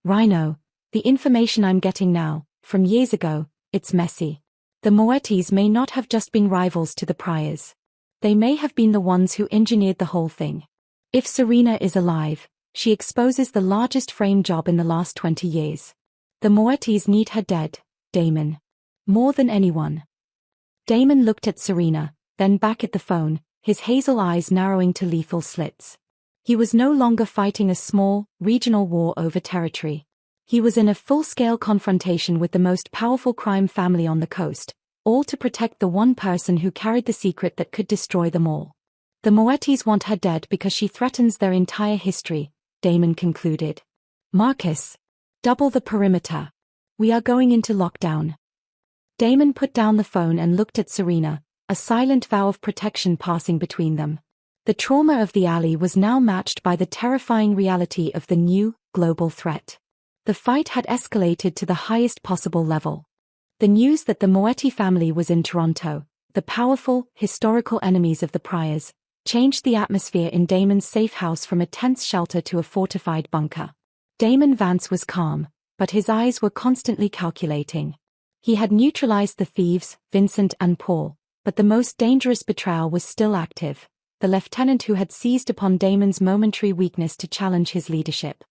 Rhino, the information I'm getting now, from years ago, it's messy. The Moettis may not have just been rivals to the priors. They may have been the ones who engineered the whole thing. If Serena is alive, she exposes the largest frame job in the last 20 years. The Moettis need her dead, Damon. More than anyone. Damon looked at Serena, then back at the phone, his hazel eyes narrowing to lethal slits. He was no longer fighting a small, regional war over territory. He was in a full-scale confrontation with the most powerful crime family on the coast, all to protect the one person who carried the secret that could destroy them all. The Moettis want her dead because she threatens their entire history, Damon concluded. Marcus. Double the perimeter. We are going into lockdown. Damon put down the phone and looked at Serena, a silent vow of protection passing between them. The trauma of the alley was now matched by the terrifying reality of the new, global threat. The fight had escalated to the highest possible level. The news that the Moetti family was in Toronto, the powerful, historical enemies of the Priors, changed the atmosphere in Damon's safe house from a tense shelter to a fortified bunker. Damon Vance was calm, but his eyes were constantly calculating. He had neutralized the thieves, Vincent and Paul, but the most dangerous betrayal was still active, the lieutenant who had seized upon Damon's momentary weakness to challenge his leadership.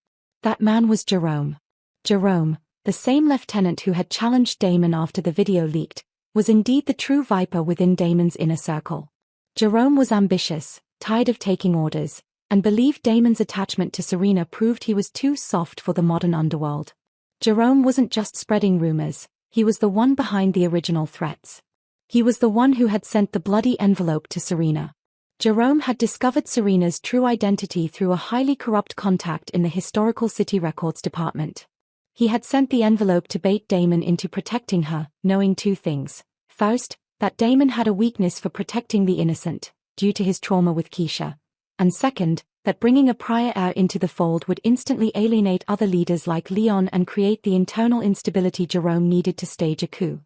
That man was Jerome. Jerome, the same lieutenant who had challenged Damon after the video leaked, was indeed the true viper within Damon's inner circle. Jerome was ambitious, tired of taking orders, and believed Damon's attachment to Serena proved he was too soft for the modern underworld. Jerome wasn't just spreading rumors, he was the one behind the original threats. He was the one who had sent the bloody envelope to Serena. Jerome had discovered Serena's true identity through a highly corrupt contact in the historical city records department. He had sent the envelope to bait Damon into protecting her, knowing two things. First, that Damon had a weakness for protecting the innocent, due to his trauma with Keisha. And second, that bringing a prior heir into the fold would instantly alienate other leaders like Leon and create the internal instability Jerome needed to stage a coup.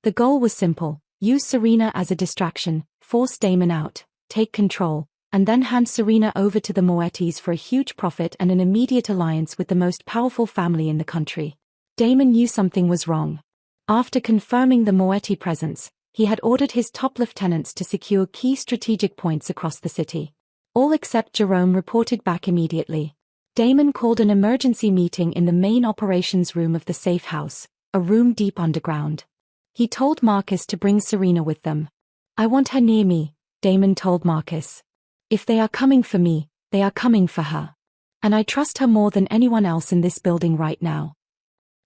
The goal was simple: use Serena as a distraction, force Damon out, take control, and then hand Serena over to the Moettis for a huge profit and an immediate alliance with the most powerful family in the country. Damon knew something was wrong. After confirming the Moetti presence, he had ordered his top lieutenants to secure key strategic points across the city. All except Jerome reported back immediately. Damon called an emergency meeting in the main operations room of the safe house, a room deep underground. He told Marcus to bring Serena with them. "I want her near me," Damon told Marcus. "If they are coming for me, they are coming for her. And I trust her more than anyone else in this building right now."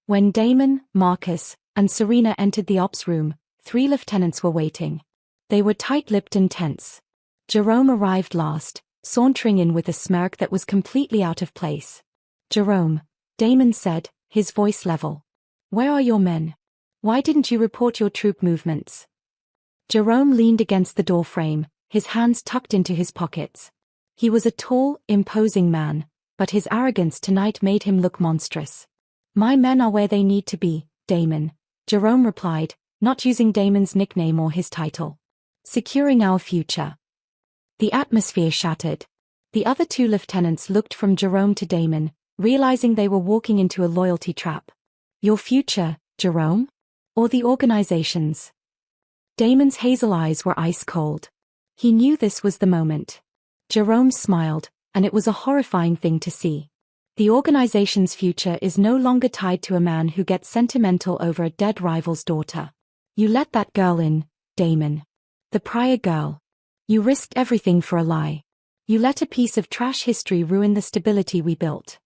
When Damon, Marcus, and Serena entered the ops room, 3 lieutenants were waiting. They were tight-lipped and tense. Jerome arrived last, sauntering in with a smirk that was completely out of place. "Jerome," Damon said, his voice level. "Where are your men? Why didn't you report your troop movements?" Jerome leaned against the doorframe, his hands tucked into his pockets. He was a tall, imposing man, but his arrogance tonight made him look monstrous. "My men are where they need to be, Damon," Jerome replied, not using Damon's nickname or his title. "Securing our future." The atmosphere shattered. The other 2 lieutenants looked from Jerome to Damon, realizing they were walking into a loyalty trap. "Your future, Jerome? Or the organization's?" Damon's hazel eyes were ice cold. He knew this was the moment. Jerome smiled, and it was a horrifying thing to see. The organization's future is no longer tied to a man who gets sentimental over a dead rival's daughter. You let that girl in, Damon. The prior girl. You risked everything for a lie. You let a piece of trash history ruin the stability we built.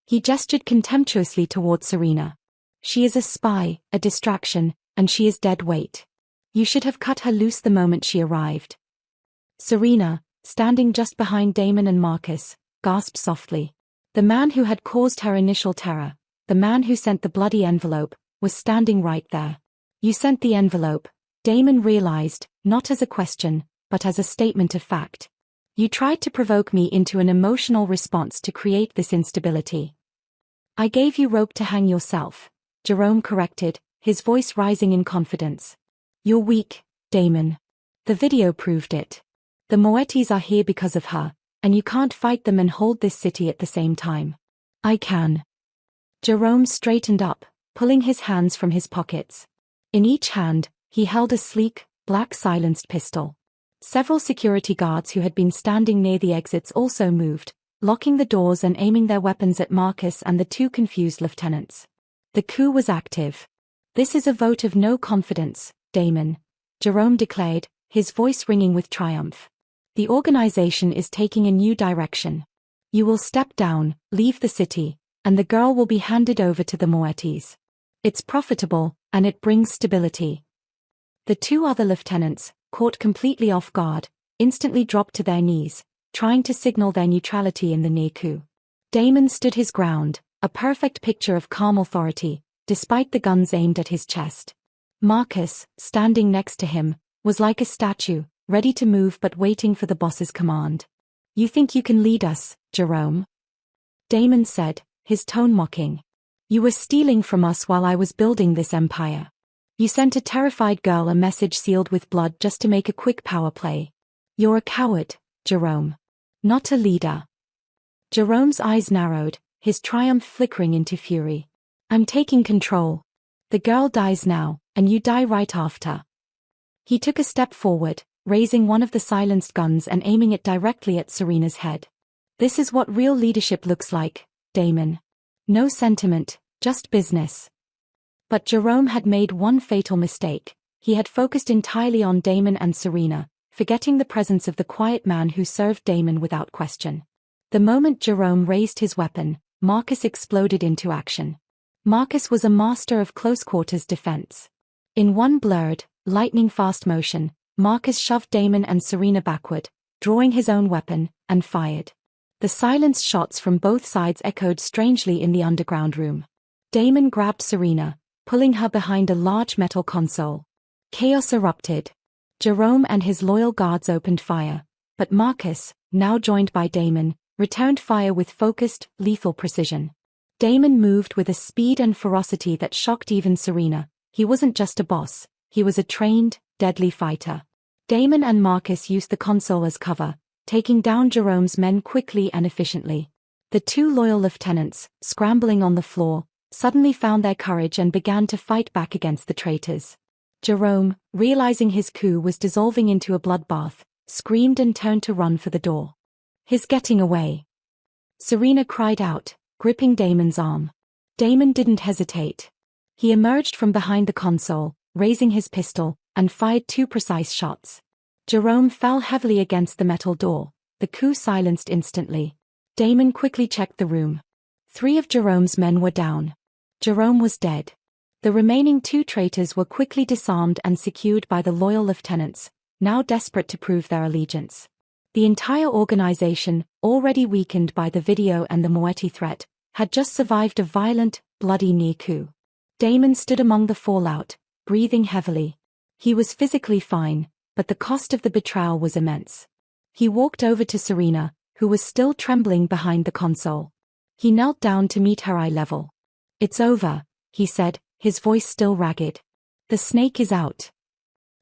He gestured contemptuously toward Serena. "She is a spy, a distraction, and she is dead weight. You should have cut her loose the moment she arrived." Serena, standing just behind Damon and Marcus, gasped softly. The man who had caused her initial terror, the man who sent the bloody envelope, was standing right there. "You sent the envelope," Damon realized, not as a question, but as a statement of fact. "You tried to provoke me into an emotional response to create this instability." "I gave you rope to hang yourself," Jerome corrected, his voice rising in confidence. "You're weak, Damon. The video proved it. The Moettis are here because of her, and you can't fight them and hold this city at the same time." "I can." Jerome straightened up, pulling his hands from his pockets. In each hand, he held a sleek, black silenced pistol. Several security guards who had been standing near the exits also moved, locking the doors and aiming their weapons at Marcus and the 2 confused lieutenants. The coup was active. "This is a vote of no confidence, Damon," Jerome declared, his voice ringing with triumph. "The organization is taking a new direction. You will step down, leave the city, and the girl will be handed over to the Moettis. It's profitable, and it brings stability." The 2 other lieutenants, caught completely off guard, instantly dropped to their knees, trying to signal their neutrality in the near coup. Damon stood his ground, a perfect picture of calm authority, despite the guns aimed at his chest. Marcus, standing next to him, was like a statue, ready to move but waiting for the boss's command. "You think you can lead us, Jerome?" Damon said, his tone mocking. "You were stealing from us while I was building this empire. You sent a terrified girl a message sealed with blood just to make a quick power play. You're a coward, Jerome. Not a leader. Jerome's eyes narrowed, his triumph flickering into fury. I'm taking control. The girl dies now, and you die right after. He took a step forward, raising one of the silenced guns and aiming it directly at Serena's head. This is what real leadership looks like, Damon. No sentiment, just business. But Jerome had made one fatal mistake. He had focused entirely on Damon and Serena, forgetting the presence of the quiet man who served Damon without question. The moment Jerome raised his weapon, Marcus exploded into action. Marcus was a master of close-quarters defense. In one blurred, lightning-fast motion, Marcus shoved Damon and Serena backward, drawing his own weapon, and fired. The silenced shots from both sides echoed strangely in the underground room. Damon grabbed Serena, pulling her behind a large metal console. Chaos erupted. Jerome and his loyal guards opened fire, but Marcus, now joined by Damon, returned fire with focused, lethal precision. Damon moved with a speed and ferocity that shocked even Serena. He wasn't just a boss, he was a trained, deadly fighter. Damon and Marcus used the console as cover, taking down Jerome's men quickly and efficiently. The two loyal lieutenants, scrambling on the floor, suddenly found their courage and began to fight back against the traitors. Jerome, realizing his coup was dissolving into a bloodbath, screamed and turned to run for the door. He's getting away. Serena cried out, gripping Damon's arm. Damon didn't hesitate. He emerged from behind the console, raising his pistol, and fired 2 precise shots. Jerome fell heavily against the metal door, the coup silenced instantly. Damon quickly checked the room. 3 of Jerome's men were down. Jerome was dead. The remaining 2 traitors were quickly disarmed and secured by the loyal lieutenants, now desperate to prove their allegiance. The entire organization, already weakened by the video and the Moetti threat, had just survived a violent, bloody near coup. Damon stood among the fallout, breathing heavily. He was physically fine, but the cost of the betrayal was immense. He walked over to Serena, who was still trembling behind the console. He knelt down to meet her eye level. "It's over," he said, his voice still ragged. "The snake is out."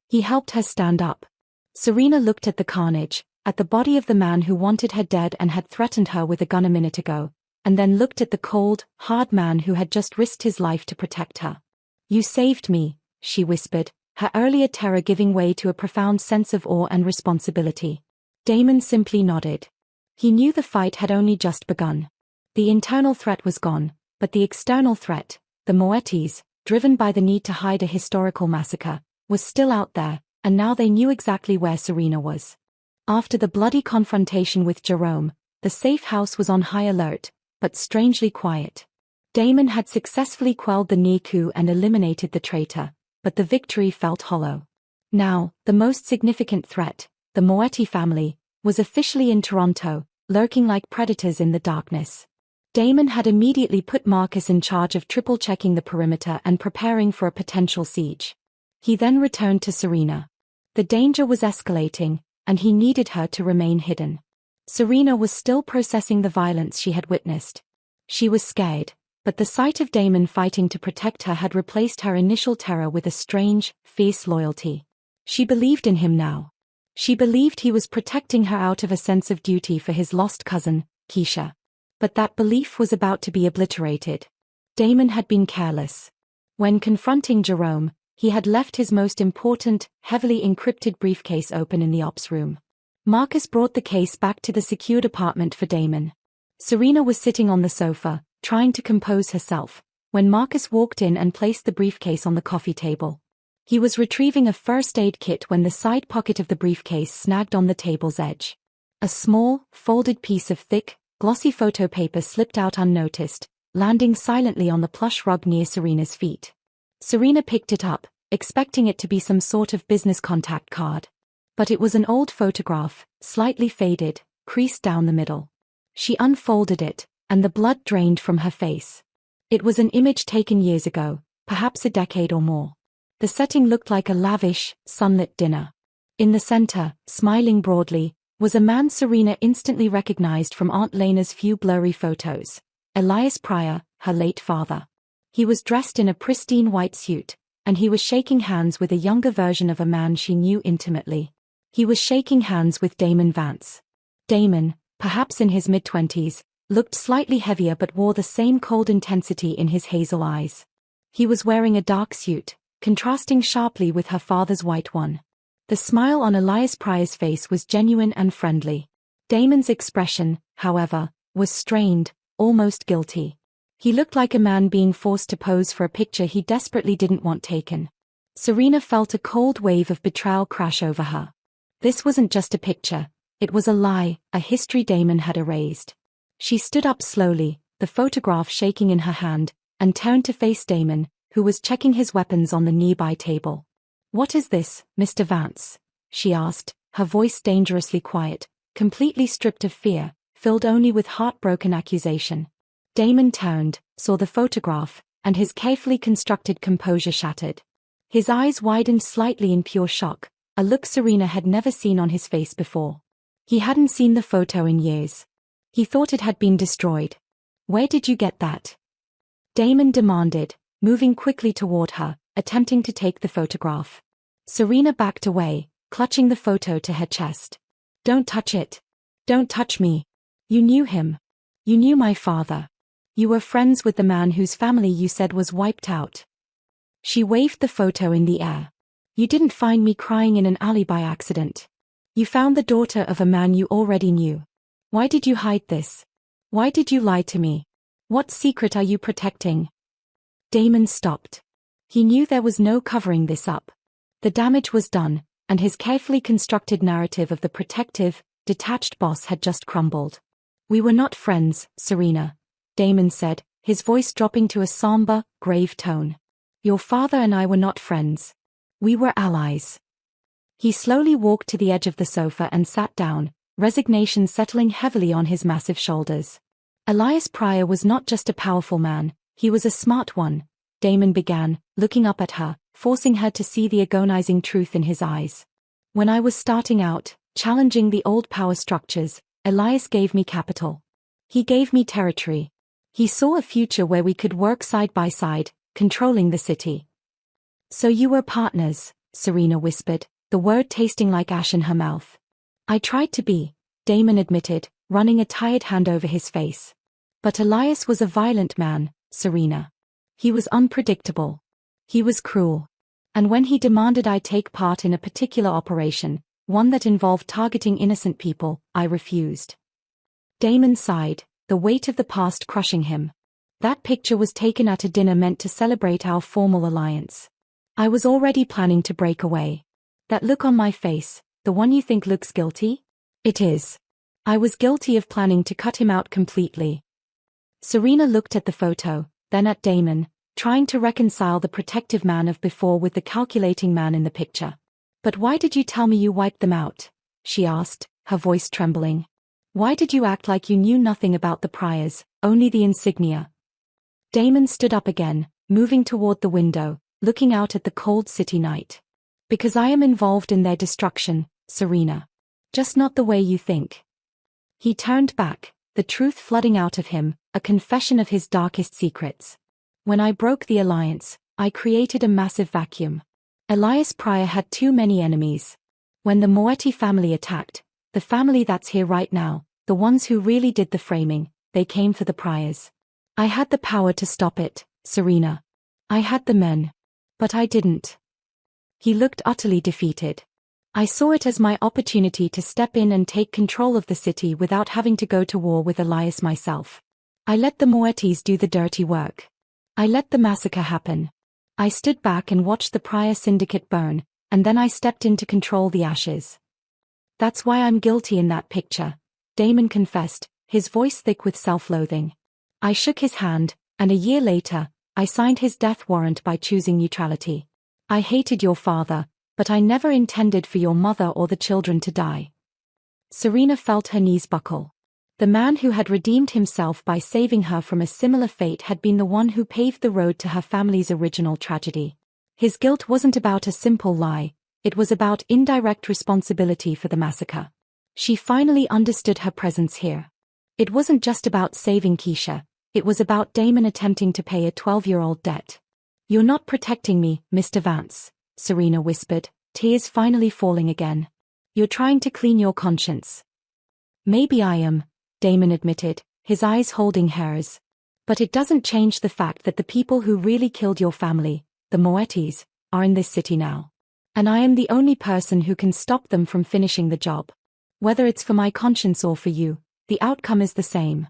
He helped her stand up. Serena looked at the carnage, at the body of the man who wanted her dead and had threatened her with a gun a minute ago, and then looked at the cold, hard man who had just risked his life to protect her. "You saved me," she whispered, her earlier terror giving way to a profound sense of awe and responsibility. Damon simply nodded. He knew the fight had only just begun. The internal threat was gone, but the external threat, the Moettis, driven by the need to hide a historical massacre, was still out there, and now they knew exactly where Serena was. After the bloody confrontation with Jerome, the safe house was on high alert, but strangely quiet. Damon had successfully quelled the near coup and eliminated the traitor, but the victory felt hollow. Now, the most significant threat, the Moetti family, was officially in Toronto, lurking like predators in the darkness. Damon had immediately put Marcus in charge of triple-checking the perimeter and preparing for a potential siege. He then returned to Serena. The danger was escalating, and he needed her to remain hidden. Serena was still processing the violence she had witnessed. She was scared, but the sight of Damon fighting to protect her had replaced her initial terror with a strange, fierce loyalty. She believed in him now. She believed he was protecting her out of a sense of duty for his lost cousin, Keisha. But that belief was about to be obliterated. Damon had been careless. When confronting Jerome, he had left his most important, heavily encrypted briefcase open in the ops room. Marcus brought the case back to the secured apartment for Damon. Serena was sitting on the sofa, trying to compose herself, when Marcus walked in and placed the briefcase on the coffee table. He was retrieving a first aid kit when the side pocket of the briefcase snagged on the table's edge. A small, folded piece of thick, glossy photo paper slipped out unnoticed, landing silently on the plush rug near Serena's feet. Serena picked it up, expecting it to be some sort of business contact card. But it was an old photograph, slightly faded, creased down the middle. She unfolded it, and the blood drained from her face. It was an image taken years ago, perhaps a decade or more. The setting looked like a lavish, sunlit dinner. In the center, smiling broadly, was a man Serena instantly recognized from Aunt Lena's few blurry photos. Elias Pryor, her late father. He was dressed in a pristine white suit, and he was shaking hands with a younger version of a man she knew intimately. He was shaking hands with Damon Vance. Damon, perhaps in his mid-20s, looked slightly heavier but wore the same cold intensity in his hazel eyes. He was wearing a dark suit, contrasting sharply with her father's white one. The smile on Elias Pryor's face was genuine and friendly. Damon's expression, however, was strained, almost guilty. He looked like a man being forced to pose for a picture he desperately didn't want taken. Serena felt a cold wave of betrayal crash over her. This wasn't just a picture, it was a lie, a history Damon had erased. She stood up slowly, the photograph shaking in her hand, and turned to face Damon, who was checking his weapons on the nearby table. "What is this, Mr. Vance?" she asked, her voice dangerously quiet, completely stripped of fear, filled only with heartbroken accusation. Damon turned, saw the photograph, and his carefully constructed composure shattered. His eyes widened slightly in pure shock, a look Serena had never seen on his face before. He hadn't seen the photo in years. He thought it had been destroyed. "Where did you get that?" Damon demanded, moving quickly toward her, attempting to take the photograph. Serena backed away, clutching the photo to her chest. "Don't touch it. Don't touch me. You knew him. You knew my father. You were friends with the man whose family you said was wiped out." She waved the photo in the air. "You didn't find me crying in an alley by accident. You found the daughter of a man you already knew. Why did you hide this? Why did you lie to me? What secret are you protecting?" Damon stopped. He knew there was no covering this up. The damage was done, and his carefully constructed narrative of the protective, detached boss had just crumbled. "We were not friends, Serena," Damon said, his voice dropping to a somber, grave tone. "Your father and I were not friends. We were allies." He slowly walked to the edge of the sofa and sat down, resignation settling heavily on his massive shoulders. Elias Pryor was not just a powerful man, he was a smart one, Damon began, looking up at her, forcing her to see the agonizing truth in his eyes. "When I was starting out, challenging the old power structures, Elias gave me capital. He gave me territory. He saw a future where we could work side by side, controlling the city." "So you were partners," Serena whispered, the word tasting like ash in her mouth. "I tried to be," Damon admitted, running a tired hand over his face. "But Elias was a violent man, Serena. He was unpredictable. He was cruel. And when he demanded I take part in a particular operation, one that involved targeting innocent people, I refused." Damon sighed, the weight of the past crushing him. "That picture was taken at a dinner meant to celebrate our formal alliance. I was already planning to break away. That look on my face, the one you think looks guilty? It is. I was guilty of planning to cut him out completely." Serena looked at the photo, then at Damon, trying to reconcile the protective man of before with the calculating man in the picture. "But why did you tell me you wiped them out?" she asked, her voice trembling. "Why did you act like you knew nothing about the Pryors, only the insignia?" Damon stood up again, moving toward the window, looking out at the cold city night. "Because I am involved in their destruction, Serena. Just not the way you think." He turned back, the truth flooding out of him, a confession of his darkest secrets. "When I broke the alliance, I created a massive vacuum. Elias Pryor had too many enemies. When the Moetti family attacked, the family that's here right now, the ones who really did the framing, they came for the Pryors. I had the power to stop it, Serena. I had the men. But I didn't." He looked utterly defeated. "I saw it as my opportunity to step in and take control of the city without having to go to war with Elias myself. I let the Moettis do the dirty work. I let the massacre happen. I stood back and watched the Pryor syndicate burn, and then I stepped in to control the ashes. That's why I'm guilty in that picture," Damon confessed, his voice thick with self-loathing. "I shook his hand, and a year later, I signed his death warrant by choosing neutrality. I hated your father, but I never intended for your mother or the children to die." Serena felt her knees buckle. The man who had redeemed himself by saving her from a similar fate had been the one who paved the road to her family's original tragedy. His guilt wasn't about a simple lie, it was about indirect responsibility for the massacre. She finally understood her presence here. It wasn't just about saving Keisha, it was about Damon attempting to pay a 12-year-old debt. "You're not protecting me, Mr. Vance," Serena whispered, tears finally falling again. "You're trying to clean your conscience." "Maybe I am," Damon admitted, his eyes holding hers. "But it doesn't change the fact that the people who really killed your family, the Moettis, are in this city now. And I am the only person who can stop them from finishing the job. Whether it's for my conscience or for you, the outcome is the same."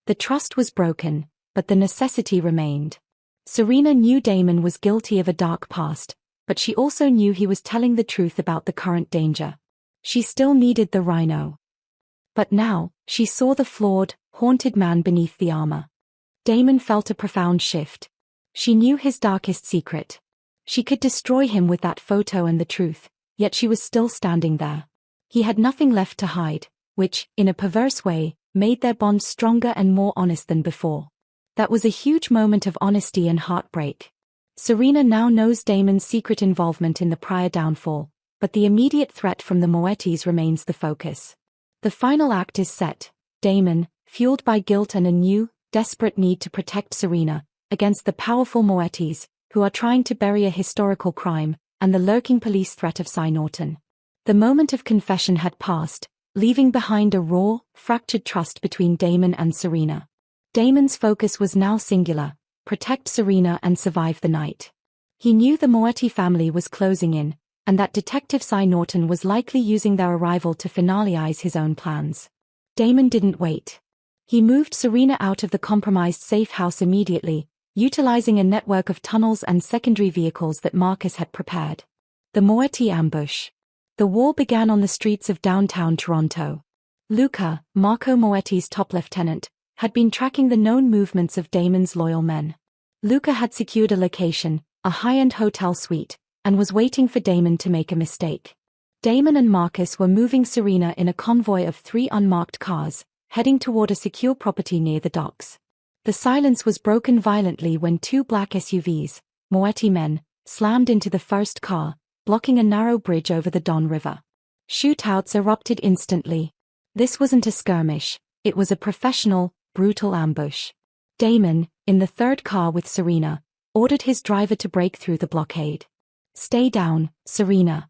The trust was broken, but the necessity remained. Serena knew Damon was guilty of a dark past, but she also knew he was telling the truth about the current danger. She still needed the rhino. But now, she saw the flawed, haunted man beneath the armor. Damon felt a profound shift. She knew his darkest secret. She could destroy him with that photo and the truth, yet she was still standing there. He had nothing left to hide, which, in a perverse way, made their bond stronger and more honest than before. That was a huge moment of honesty and heartbreak. Serena now knows Damon's secret involvement in the prior downfall, but the immediate threat from the Moettis remains the focus. The final act is set, Damon, fueled by guilt and a new, desperate need to protect Serena, against the powerful Moettis, who are trying to bury a historical crime, and the lurking police threat of Cy Norton. The moment of confession had passed, leaving behind a raw, fractured trust between Damon and Serena. Damon's focus was now singular: protect Serena and survive the night. He knew the Moetti family was closing in, and that Detective Cy Norton was likely using their arrival to finalize his own plans. Damon didn't wait. He moved Serena out of the compromised safe house immediately, utilizing a network of tunnels and secondary vehicles that Marcus had prepared. The Moetti ambush. The war began on the streets of downtown Toronto. Luca, Marco Moetti's top lieutenant, had been tracking the known movements of Damon's loyal men. Luca had secured a location, a high-end hotel suite, and was waiting for Damon to make a mistake. Damon and Marcus were moving Serena in a convoy of 3 unmarked cars, heading toward a secure property near the docks. The silence was broken violently when 2 black SUVs, Moetti men, slammed into the first car, blocking a narrow bridge over the Don River. Shootouts erupted instantly. This wasn't a skirmish, it was a professional, brutal ambush. Damon, in the third car with Serena, ordered his driver to break through the blockade. "Stay down, Serena."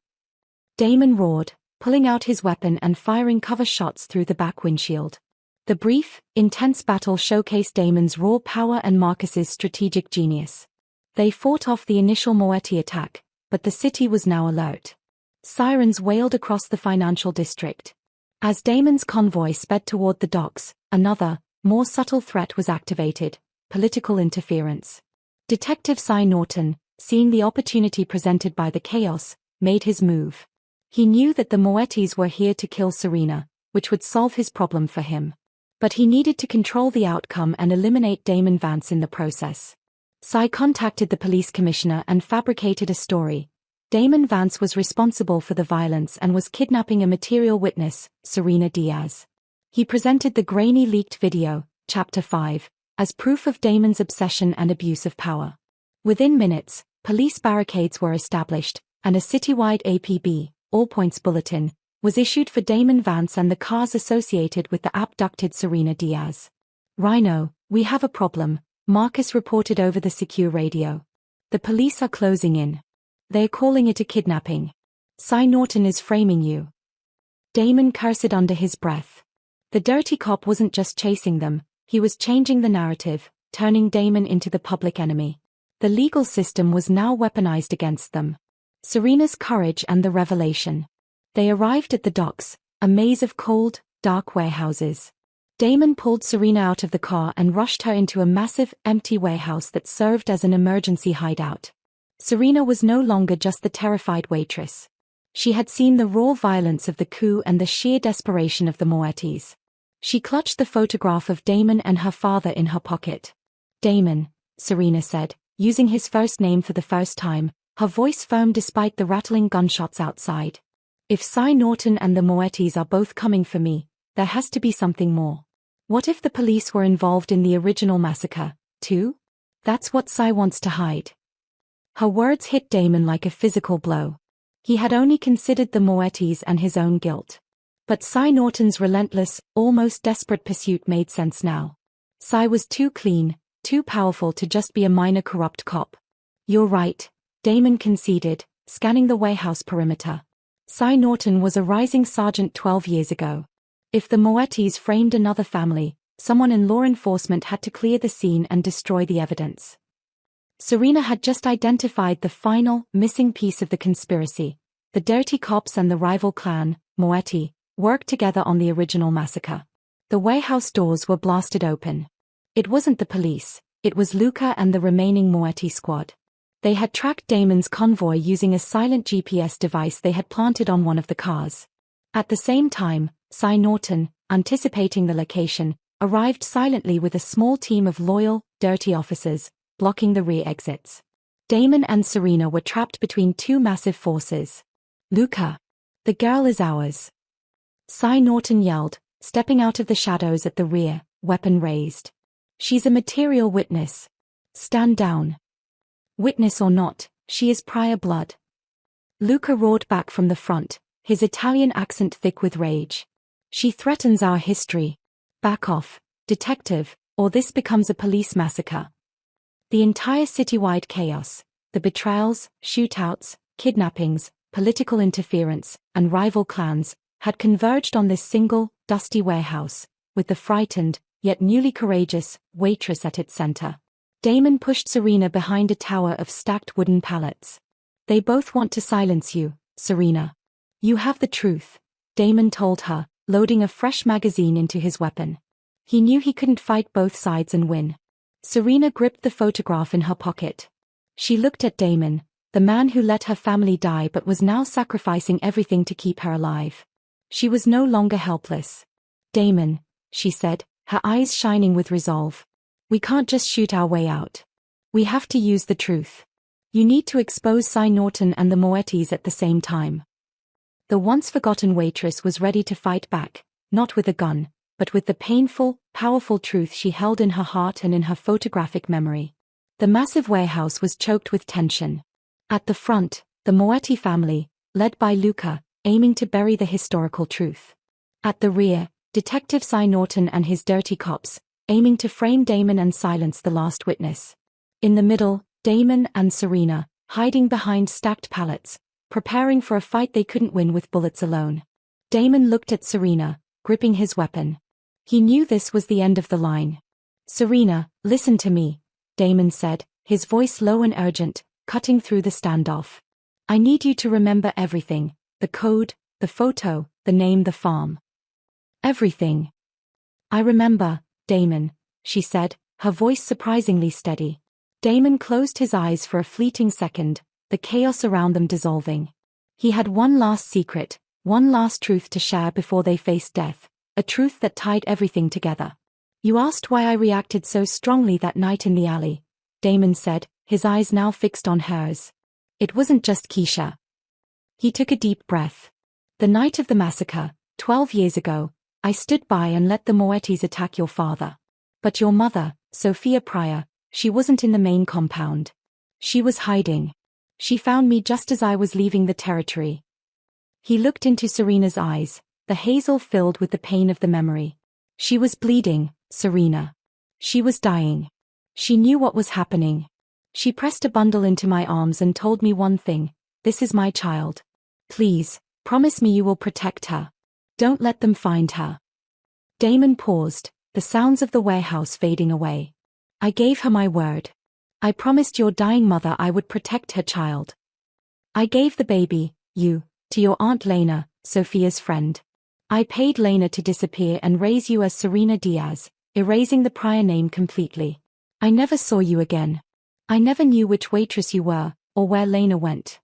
Damon roared, pulling out his weapon and firing cover shots through the back windshield. The brief, intense battle showcased Damon's raw power and Marcus's strategic genius. They fought off the initial Moetti attack, but the city was now alert. Sirens wailed across the financial district. As Damon's convoy sped toward the docks, another, more subtle threat was activated: political interference. Detective Cy Norton, seeing the opportunity presented by the chaos, made his move. He knew that the Moettis were here to kill Serena, which would solve his problem for him. But he needed to control the outcome and eliminate Damon Vance in the process. Cy contacted the police commissioner and fabricated a story. Damon Vance was responsible for the violence and was kidnapping a material witness, Serena Diaz. He presented the grainy leaked video, Chapter 5, as proof of Damon's obsession and abuse of power. Within minutes, police barricades were established, and a citywide APB, All Points Bulletin, was issued for Damon Vance and the cars associated with the abducted Serena Diaz. "Rhino, we have a problem," Marcus reported over the secure radio. "The police are closing in. They're calling it a kidnapping. Cy Norton is framing you." Damon cursed under his breath. The dirty cop wasn't just chasing them, he was changing the narrative, turning Damon into the public enemy. The legal system was now weaponized against them. Serena's courage and the revelation. They arrived at the docks, a maze of cold, dark warehouses. Damon pulled Serena out of the car and rushed her into a massive, empty warehouse that served as an emergency hideout. Serena was no longer just the terrified waitress. She had seen the raw violence of the coup and the sheer desperation of the Moettis. She clutched the photograph of Damon and her father in her pocket. "Damon," Serena said, using his first name for the first time, her voice firm despite the rattling gunshots outside. "If Cy Norton and the Moettis are both coming for me, there has to be something more. What if the police were involved in the original massacre, too? That's what Cy wants to hide." Her words hit Damon like a physical blow. He had only considered the Moettis and his own guilt. But Cy Norton's relentless, almost desperate pursuit made sense now. Cy was too clean, too powerful to just be a minor corrupt cop. You're right, Damon conceded, scanning the warehouse perimeter. Cy Norton was a rising sergeant 12 years ago. If the Moettis framed another family, someone in law enforcement had to clear the scene and destroy the evidence. Serena had just identified the final, missing piece of the conspiracy. The dirty cops and the rival clan, Moetti, worked together on the original massacre. The warehouse doors were blasted open. It wasn't the police, it was Luca and the remaining Moetti squad. They had tracked Damon's convoy using a silent GPS device they had planted on one of the cars. At the same time, Cy Norton, anticipating the location, arrived silently with a small team of loyal, dirty officers, blocking the rear exits. Damon and Serena were trapped between two massive forces. Luca. The girl is ours. Cy Norton yelled, stepping out of the shadows at the rear, weapon raised. She's a material witness. Stand down. Witness or not, she is prior blood. Luca roared back from the front, his Italian accent thick with rage. She threatens our history. Back off, detective, or this becomes a police massacre. The entire citywide chaos, the betrayals, shootouts, kidnappings, political interference, and rival clans, had converged on this single, dusty warehouse, with the frightened, yet newly courageous, waitress at its center. Damon pushed Serena behind a tower of stacked wooden pallets. They both want to silence you, Serena. You have the truth, Damon told her, loading a fresh magazine into his weapon. He knew he couldn't fight both sides and win. Serena gripped the photograph in her pocket. She looked at Damon, the man who let her family die but was now sacrificing everything to keep her alive. She was no longer helpless. Damon, she said, her eyes shining with resolve. We can't just shoot our way out. We have to use the truth. You need to expose Cy Norton and the Moettis at the same time. The once-forgotten waitress was ready to fight back, not with a gun, but with the painful, powerful truth she held in her heart and in her photographic memory. The massive warehouse was choked with tension. At the front, the Moetti family, led by Luca, aiming to bury the historical truth. At the rear, Detective Cy Norton and his dirty cops, aiming to frame Damon and silence the last witness. In the middle, Damon and Serena, hiding behind stacked pallets, preparing for a fight they couldn't win with bullets alone. Damon looked at Serena, gripping his weapon. He knew this was the end of the line. Serena, listen to me, Damon said, his voice low and urgent, cutting through the standoff. I need you to remember everything, the code, the photo, the name, the farm. Everything. I remember, Damon, she said, her voice surprisingly steady. Damon closed his eyes for a fleeting second, the chaos around them dissolving. He had one last secret, one last truth to share before they faced death, a truth that tied everything together. You asked why I reacted so strongly that night in the alley, Damon said, his eyes now fixed on hers. It wasn't just Keisha. He took a deep breath. The night of the massacre, 12 years ago, I stood by and let the Moettis attack your father. But your mother, Sophia Pryor, she wasn't in the main compound. She was hiding. She found me just as I was leaving the territory. He looked into Serena's eyes, the hazel filled with the pain of the memory. She was bleeding, Serena. She was dying. She knew what was happening. She pressed a bundle into my arms and told me one thing, this is my child. Please, promise me you will protect her. Don't let them find her. Damon paused, the sounds of the warehouse fading away. I gave her my word. I promised your dying mother I would protect her child. I gave the baby, you, to your Aunt Lena, Sophia's friend. I paid Lena to disappear and raise you as Serena Diaz, erasing the prior name completely. I never saw you again. I never knew which waitress you were, or where Lena went.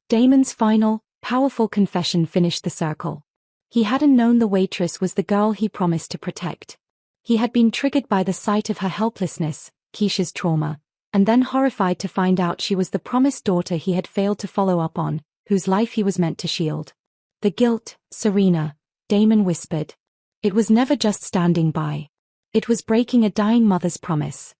Damon's final, powerful confession finished the circle. He hadn't known the waitress was the girl he promised to protect. He had been triggered by the sight of her helplessness, Keisha's trauma, and then horrified to find out she was the promised daughter he had failed to follow up on, whose life he was meant to shield. The guilt, Serena, Damon whispered. It was never just standing by. It was breaking a dying mother's promise.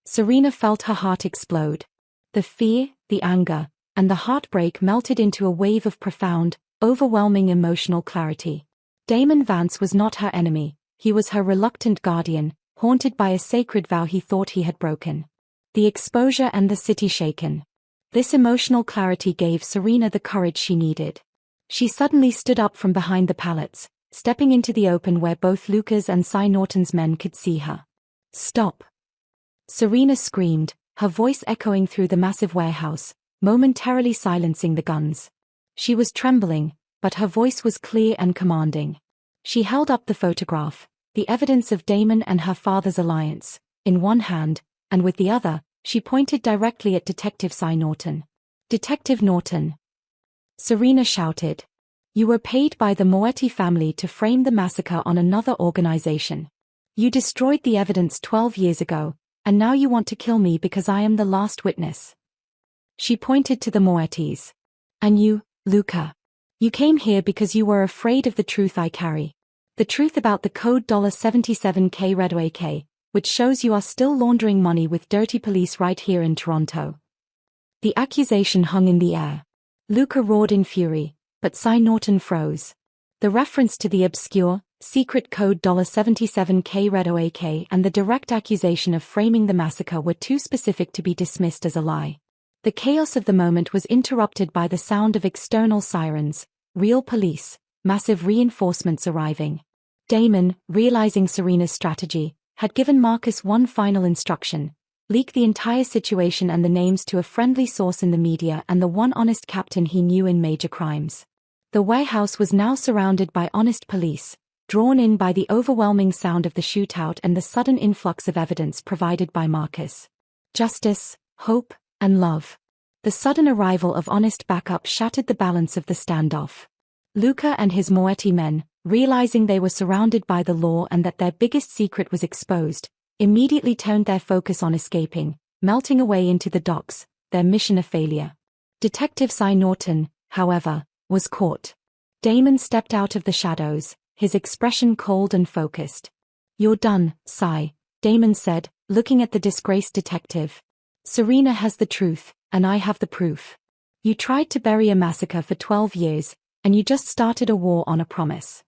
Serena felt her heart explode. The fear, the anger, and the heartbreak melted into a wave of profound, overwhelming emotional clarity. Damon Vance was not her enemy, he was her reluctant guardian, haunted by a sacred vow he thought he had broken. The exposure and the city shaken. This emotional clarity gave Serena the courage she needed. She suddenly stood up from behind the pallets, stepping into the open where both Luca's and Cy Norton's men could see her. "Stop!" Serena screamed, her voice echoing through the massive warehouse, momentarily silencing the guns. She was trembling, but her voice was clear and commanding. She held up the photograph, the evidence of Damon and her father's alliance, in one hand, and with the other, she pointed directly at Detective Cy Norton. "Detective Norton!" Serena shouted. "You were paid by the Moetti family to frame the massacre on another organization. You destroyed the evidence 12 years ago, and now you want to kill me because I am the last witness." She pointed to the Moettis. "And you, Luca. You came here because you were afraid of the truth I carry. The truth about the code $77K Red AK, which shows you are still laundering money with dirty police right here in Toronto." The accusation hung in the air. Luca roared in fury, but Cy Norton froze. The reference to the obscure, secret code $77K Red AK and the direct accusation of framing the massacre were too specific to be dismissed as a lie. The chaos of the moment was interrupted by the sound of external sirens, real police, massive reinforcements arriving. Damon, realizing Serena's strategy, had given Marcus one final instruction: leak the entire situation and the names to a friendly source in the media and the one honest captain he knew in major crimes. The warehouse was now surrounded by honest police, drawn in by the overwhelming sound of the shootout and the sudden influx of evidence provided by Marcus. Justice, hope, and love. The sudden arrival of honest backup shattered the balance of the standoff. Luca and his Moetti men, realizing they were surrounded by the law and that their biggest secret was exposed, immediately turned their focus on escaping, melting away into the docks, their mission a failure. Detective Cy Norton, however, was caught. Damon stepped out of the shadows, his expression cold and focused. "You're done, Cy," Damon said, looking at the disgraced detective. "Serena has the truth, and I have the proof. You tried to bury a massacre for 12 years, and you just started a war on a promise."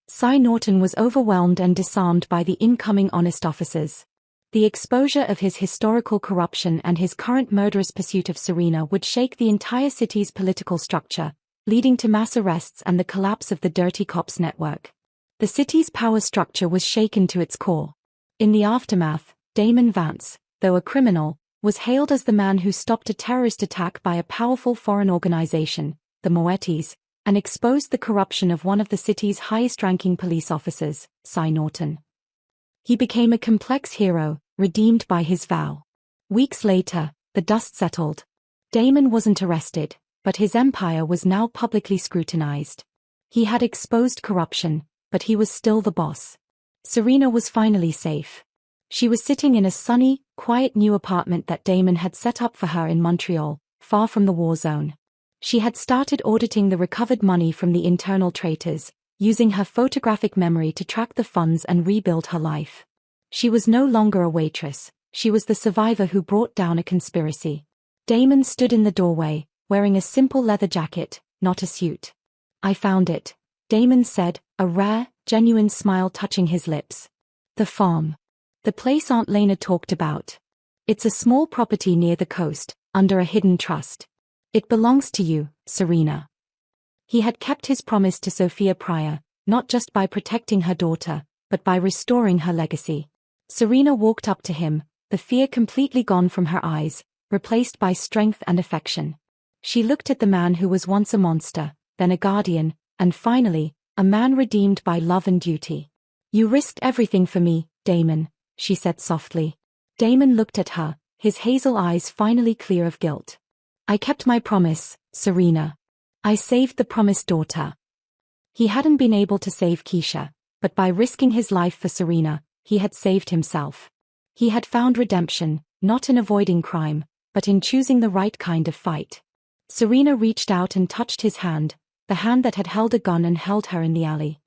Cy Norton was overwhelmed and disarmed by the incoming honest officers. The exposure of his historical corruption and his current murderous pursuit of Serena would shake the entire city's political structure, leading to mass arrests and the collapse of the Dirty Cops network. The city's power structure was shaken to its core. In the aftermath, Damon Vance, though a criminal, was hailed as the man who stopped a terrorist attack by a powerful foreign organization, the Moettis, and exposed the corruption of one of the city's highest-ranking police officers, Cy Norton. He became a complex hero, redeemed by his vow. Weeks later, the dust settled. Damon wasn't arrested, but his empire was now publicly scrutinized. He had exposed corruption, but he was still the boss. Serena was finally safe. She was sitting in a sunny, quiet new apartment that Damon had set up for her in Montreal, far from the war zone. She had started auditing the recovered money from the internal traitors, using her photographic memory to track the funds and rebuild her life. She was no longer a waitress, she was the survivor who brought down a conspiracy. Damon stood in the doorway, wearing a simple leather jacket, not a suit. "I found it," Damon said, a rare, genuine smile touching his lips. "The farm. The place Aunt Lena talked about. It's a small property near the coast, under a hidden trust. It belongs to you, Serena." He had kept his promise to Sophia Pryor, not just by protecting her daughter, but by restoring her legacy. Serena walked up to him, the fear completely gone from her eyes, replaced by strength and affection. She looked at the man who was once a monster, then a guardian, and finally, a man redeemed by love and duty. "You risked everything for me, Damon," she said softly. Damon looked at her, his hazel eyes finally clear of guilt. "I kept my promise, Serena. I saved the promised daughter." He hadn't been able to save Keisha, but by risking his life for Serena, he had saved himself. He had found redemption, not in avoiding crime, but in choosing the right kind of fight. Serena reached out and touched his hand, the hand that had held a gun and held her in the alley.